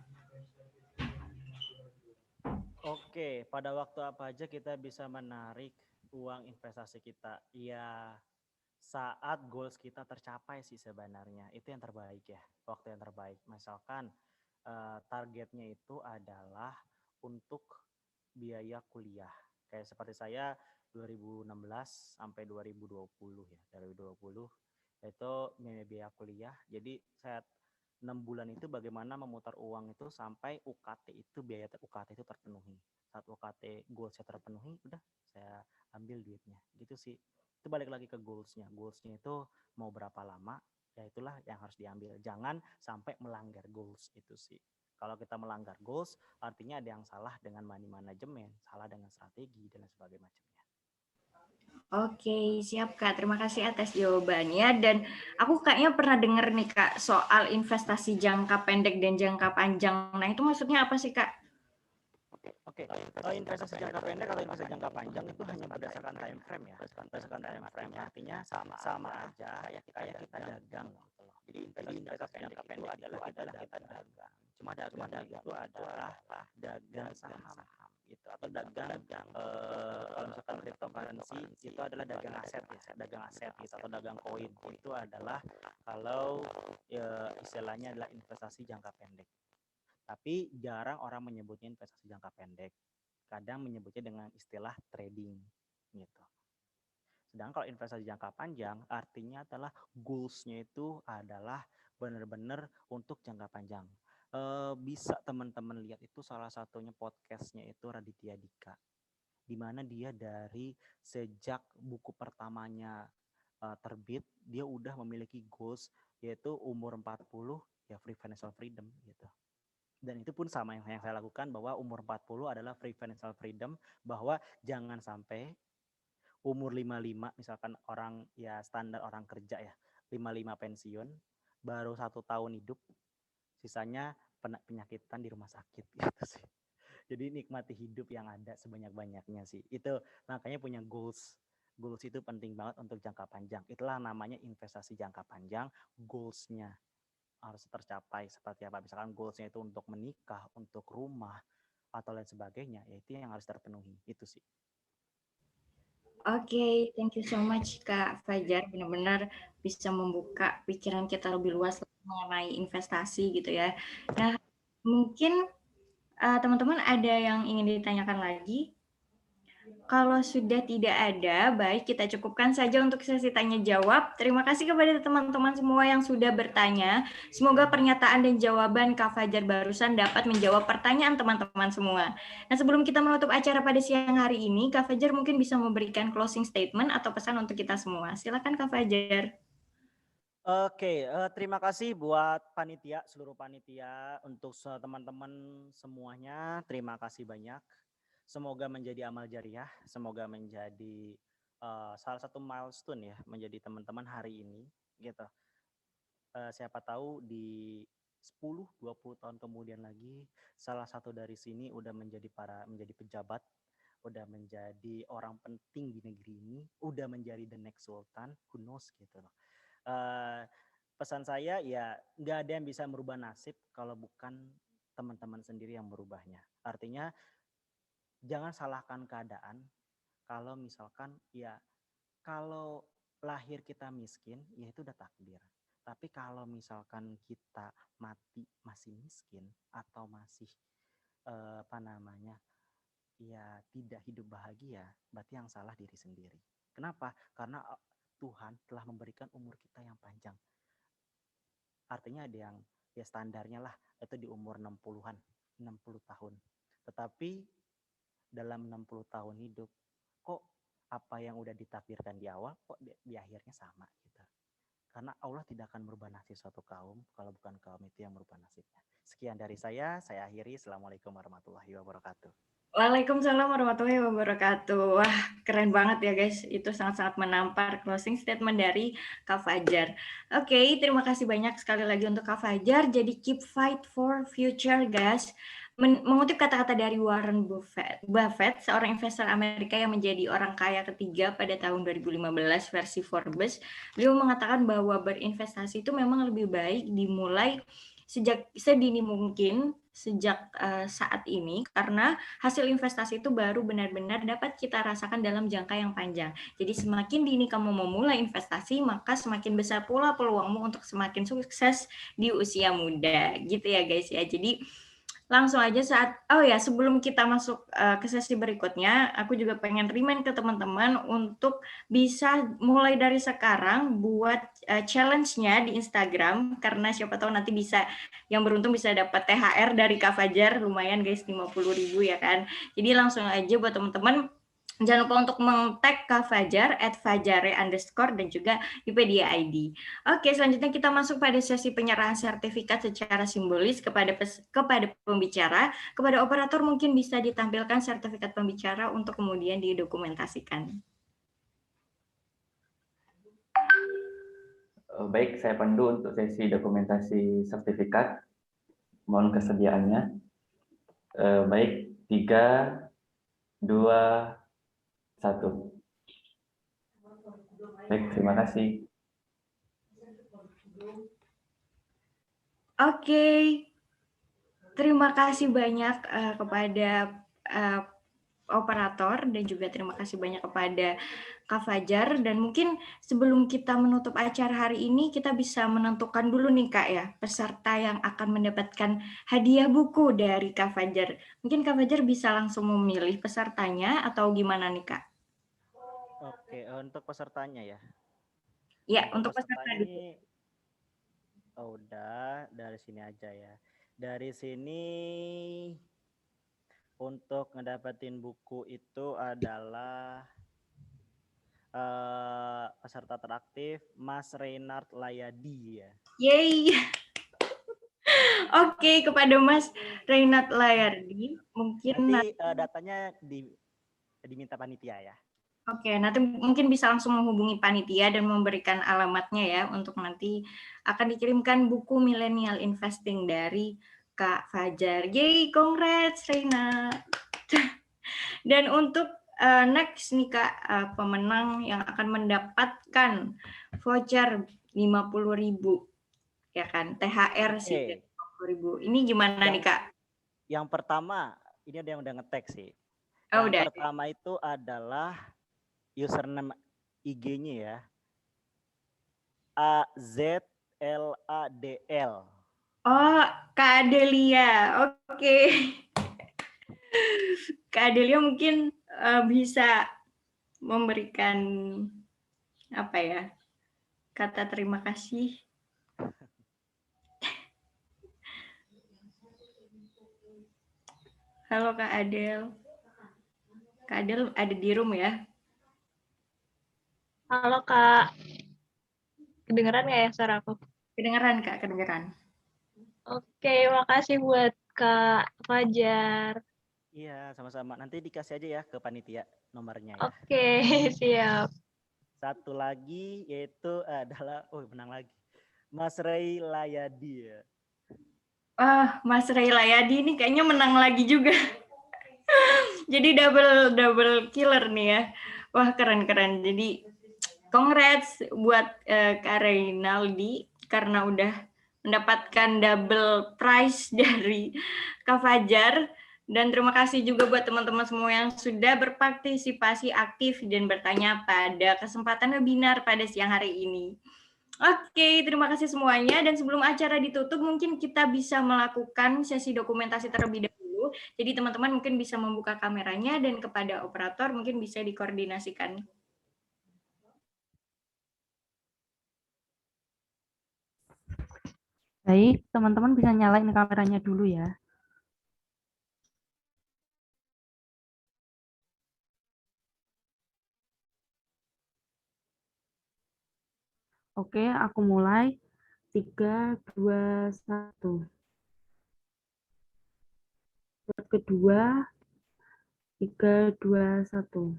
Oke, pada waktu apa aja kita bisa menarik uang investasi kita? Ya, saat goals kita tercapai sih sebenarnya. Itu yang terbaik ya, waktu yang terbaik. Misalkan targetnya itu adalah untuk biaya kuliah. Kayak seperti saya 2016 sampai 2020 ya. Dari 2020 itu biaya kuliah. Jadi saya 6 bulan itu bagaimana memutar uang itu sampai UKT itu biaya UKT itu terpenuhi. Saat UKT goalsnya terpenuhi, udah saya ambil duitnya. Gitu sih. Itu balik lagi ke goalsnya. Goalsnya itu mau berapa lama, ya itulah yang harus diambil. Jangan sampai melanggar goals itu sih. Kalau kita melanggar goals, artinya ada yang salah dengan money management, salah dengan strategi, dan sebagainya macamnya. Oke, siap Kak. Terima kasih atas jawabannya. Dan aku kayaknya pernah dengar nih Kak, soal investasi jangka pendek dan jangka panjang. Nah, itu maksudnya apa sih Kak? Oke, investasi jangka pendek atau investasi jangka panjang itu hanya berdasarkan time frame ya. Berdasarkan time frame artinya sama aja kayak kita dagang gitu loh. Jadi investasi jangka pendek adalah kita dagang. Cuma dagang itu adalah dagang saham gitu atau dagang kalau misalkan cryptocurrency itu adalah dagang aset ya, dagang aset gitu atau dagang koin. Itu adalah kalau istilahnya adalah investasi jangka pendek. Tapi jarang orang menyebutnya investasi jangka pendek. Kadang menyebutnya dengan istilah trading gitu. Sedangkan kalau investasi jangka panjang artinya adalah goals-nya itu adalah benar-benar untuk jangka panjang. Bisa teman-teman lihat itu salah satunya podcastnya itu Raditya Dika. Di mana dia dari sejak buku pertamanya terbit, dia udah memiliki goals yaitu umur 40 ya free financial freedom gitu. Dan itu pun sama yang saya lakukan, bahwa umur 40 adalah free financial freedom, bahwa jangan sampai umur 55 misalkan orang ya standar orang kerja ya 55 pensiun baru 1 tahun hidup, sisanya penyakitan di rumah sakit gitu sih. Jadi nikmati hidup yang ada sebanyak-banyaknya sih. Itu makanya punya goals. Goals itu penting banget untuk jangka panjang. Itulah namanya investasi jangka panjang. Goals-nya harus tercapai seperti apa, misalkan goalsnya itu untuk menikah, untuk rumah atau lain sebagainya, ya itu yang harus terpenuhi, itu sih. Oke, thank you so much Kak Fajar, benar-benar bisa membuka pikiran kita lebih luas mengenai investasi gitu ya. Nah, mungkin teman-teman ada yang ingin ditanyakan lagi? Kalau sudah tidak ada, baik kita cukupkan saja untuk sesi tanya jawab. Terima kasih kepada teman-teman semua yang sudah bertanya. Semoga pernyataan dan jawaban Kak Fajar barusan dapat menjawab pertanyaan teman-teman semua. Nah, sebelum kita menutup acara pada siang hari ini, Kak Fajar mungkin bisa memberikan closing statement atau pesan untuk kita semua. Silakan Kak Fajar. Oke, terima kasih buat panitia, seluruh panitia, untuk teman-teman semuanya. Terima kasih banyak. Semoga menjadi amal jariah, semoga menjadi salah satu milestone ya, menjadi teman-teman hari ini, gitu. Siapa tahu di 10-20 tahun kemudian lagi, salah satu dari sini udah menjadi pejabat, udah menjadi orang penting di negeri ini, udah menjadi the next sultan, who knows gitu loh. Pesan saya ya nggak ada yang bisa merubah nasib kalau bukan teman-teman sendiri yang merubahnya. Artinya jangan salahkan keadaan kalau misalkan ya kalau lahir kita miskin ya itu udah takdir. Tapi kalau misalkan kita mati masih miskin atau masih apa namanya ya tidak hidup bahagia, berarti yang salah diri sendiri. Kenapa? Karena Tuhan telah memberikan umur kita yang panjang. Artinya ada yang ya standarnya lah itu di umur 60-an, 60 tahun. Tetapi dalam 60 tahun hidup kok apa yang udah ditakdirkan di awal kok di akhirnya sama gitu. Karena Allah tidak akan merubah nasib suatu kaum kalau bukan kaum itu yang merubah nasibnya. Sekian dari saya akhiri. Assalamualaikum warahmatullahi wabarakatuh. Waalaikumsalam warahmatullahi wabarakatuh. Wah, keren banget ya guys. Itu sangat-sangat menampar closing statement dari Kak Fajar. Oke, terima kasih banyak sekali lagi untuk Kak Fajar. Jadi keep fight for future guys. Mengutip kata-kata dari Warren Buffett, seorang investor Amerika yang menjadi orang kaya ketiga pada tahun 2015 versi Forbes, beliau mengatakan bahwa berinvestasi itu memang lebih baik dimulai sejak sedini mungkin, sejak saat ini, karena hasil investasi itu baru benar-benar dapat kita rasakan dalam jangka yang panjang. Jadi semakin dini kamu memulai investasi, maka semakin besar pula peluangmu untuk semakin sukses di usia muda. Gitu ya guys ya. Jadi langsung aja sebelum kita masuk ke sesi berikutnya, aku juga pengen remind ke teman-teman untuk bisa mulai dari sekarang buat challenge-nya di Instagram, karena siapa tahu nanti bisa yang beruntung bisa dapat THR dari Kak Fajar, lumayan guys, 50.000 ya kan. Jadi langsung aja buat teman-teman, jangan lupa untuk meng-tag Kak Fajar @fajare_ dan juga Wikipedia ID. Oke, selanjutnya kita masuk pada sesi penyerahan sertifikat secara simbolis kepada pembicara. Kepada operator mungkin bisa ditampilkan sertifikat pembicara untuk kemudian didokumentasikan. Baik, saya pandu untuk sesi dokumentasi sertifikat. Mohon kesediaannya. Baik, 3, 2, 1. Baik, terima kasih. Oke, terima kasih banyak kepada operator dan juga terima kasih banyak kepada Kak Fajar. Dan mungkin sebelum kita menutup acara hari ini, kita bisa menentukan dulu nih Kak ya, peserta yang akan mendapatkan hadiah buku dari Kak Fajar. Mungkin Kak Fajar bisa langsung memilih pesertanya atau gimana nih Kak? Oke, untuk pesertanya ya. Ya, untuk peserta ini udah dari sini aja ya. Dari sini untuk ngedapetin buku itu adalah peserta teraktif Mas Reynard Layadi ya. Yeay. Oke, kepada Mas Reynard Layadi, mungkin nanti datanya diminta panitia ya. Oke, nanti mungkin bisa langsung menghubungi panitia dan memberikan alamatnya ya untuk nanti akan dikirimkan buku Millennial Investing dari Kak Fajar. Yeay, congrats Reina. Dan untuk next nih Kak, pemenang yang akan mendapatkan voucher 50.000 ya kan, THR sih 50.000. Ini gimana nih Kak? Yang pertama, ini ada yang udah nge-tag sih. Oh, yang pertama itu adalah username IG-nya ya. AZLADL. Oh, Kak Adelia. Oke. Kak Adelia mungkin bisa memberikan apa ya, kata terima kasih. Halo Kak Adel. Kak Adel ada di room ya? Halo Kak, kedengeran nggak ya suara aku? Kedengeran Kak, kedengeran. Oke, makasih buat Kak Fajar. Iya, sama-sama. Nanti dikasih aja ya ke panitia nomornya ya. Oke, siap. Satu lagi yaitu adalah, menang lagi. Mas Ray Layadi ya. Mas Ray Layadi ini kayaknya menang lagi juga. Jadi double killer nih ya. Wah, keren-keren. Jadi congrats buat Kak Reynaldi karena udah mendapatkan double prize dari Kak Fajar. Dan terima kasih juga buat teman-teman semua yang sudah berpartisipasi aktif dan bertanya pada kesempatan webinar pada siang hari ini. Oke, terima kasih semuanya. Dan sebelum acara ditutup, mungkin kita bisa melakukan sesi dokumentasi terlebih dahulu. Jadi teman-teman mungkin bisa membuka kameranya dan kepada operator mungkin bisa dikoordinasikan. Baik, teman-teman bisa nyalain kameranya dulu ya. Oke, aku mulai. 3, 2, 1. Slide kedua, 3, 2, 1.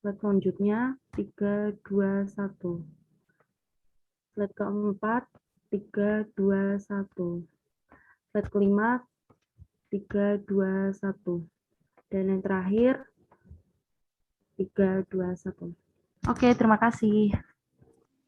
Slide selanjutnya, 3, 2, 1. Slide keempat, 3, 2, 1. Slide kelima, 3, 2, 1. Dan yang terakhir, 3, 2, 1. Oke, terima kasih.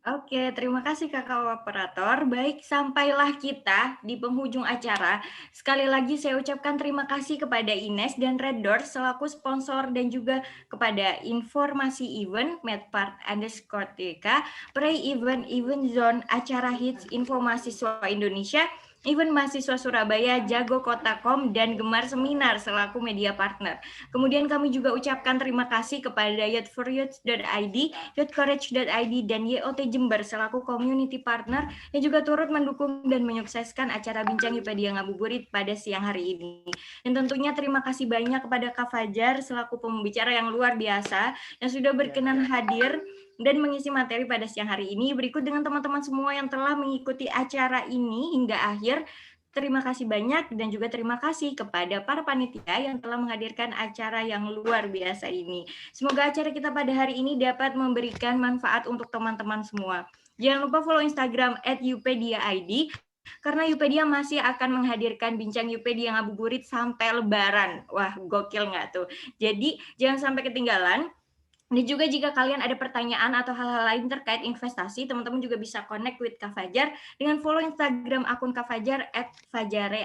Oke, terima kasih kakak operator. Baik, sampailah kita di penghujung acara. Sekali lagi saya ucapkan terima kasih kepada Ines dan Red Doors selaku sponsor dan juga kepada informasi event medpart_TK, pre-event, event zone, acara hits, informasi mahasiswa Indonesia, event mahasiswa Surabaya, Jago Kota.com, dan Gemar Seminar selaku media partner. Kemudian kami juga ucapkan terima kasih kepada youth4youth.id, youthcourage.id, dan YOT Jember selaku community partner yang juga turut mendukung dan menyukseskan acara Bincang Yupedia Ngabuburit pada siang hari ini. Dan tentunya terima kasih banyak kepada Kak Fajar selaku pembicara yang luar biasa yang sudah berkenan hadir dan mengisi materi pada siang hari ini. Berikut dengan teman-teman semua yang telah mengikuti acara ini hingga akhir. Terima kasih banyak dan juga terima kasih kepada para panitia yang telah menghadirkan acara yang luar biasa ini. Semoga acara kita pada hari ini dapat memberikan manfaat untuk teman-teman semua. Jangan lupa follow Instagram @yupedia_id karena Yupedia masih akan menghadirkan bincang Yupedia Ngabuburit sampai Lebaran. Wah, gokil nggak tuh? Jadi jangan sampai ketinggalan. Dan juga jika kalian ada pertanyaan atau hal-hal lain terkait investasi, teman-teman juga bisa connect with Kak Fajar dengan follow Instagram akun Kak Fajar @fajare_.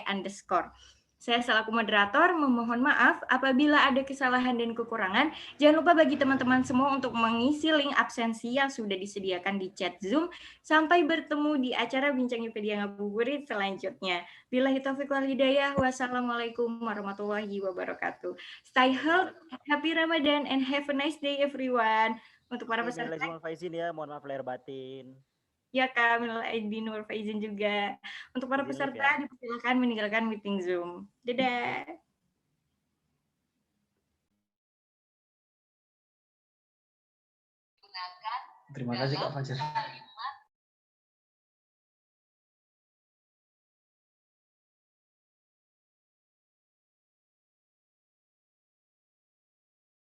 Saya selaku moderator memohon maaf apabila ada kesalahan dan kekurangan. Jangan lupa bagi teman-teman semua untuk mengisi link absensi yang sudah disediakan di chat Zoom. Sampai bertemu di acara Bincang Yupedia Ngabuburit selanjutnya. Billahi taufiq wal hidayah. Wassalamualaikum warahmatullahi wabarakatuh. Stay healthy, happy Ramadan, and have a nice day everyone. Untuk para peserta. Ya, mohon maaf lahir batin. Ya Kak, minal aidin wal faizin juga. Untuk para peserta dipersilakan meninggalkan meeting Zoom. Dadah. Terima kasih Kak Fajar.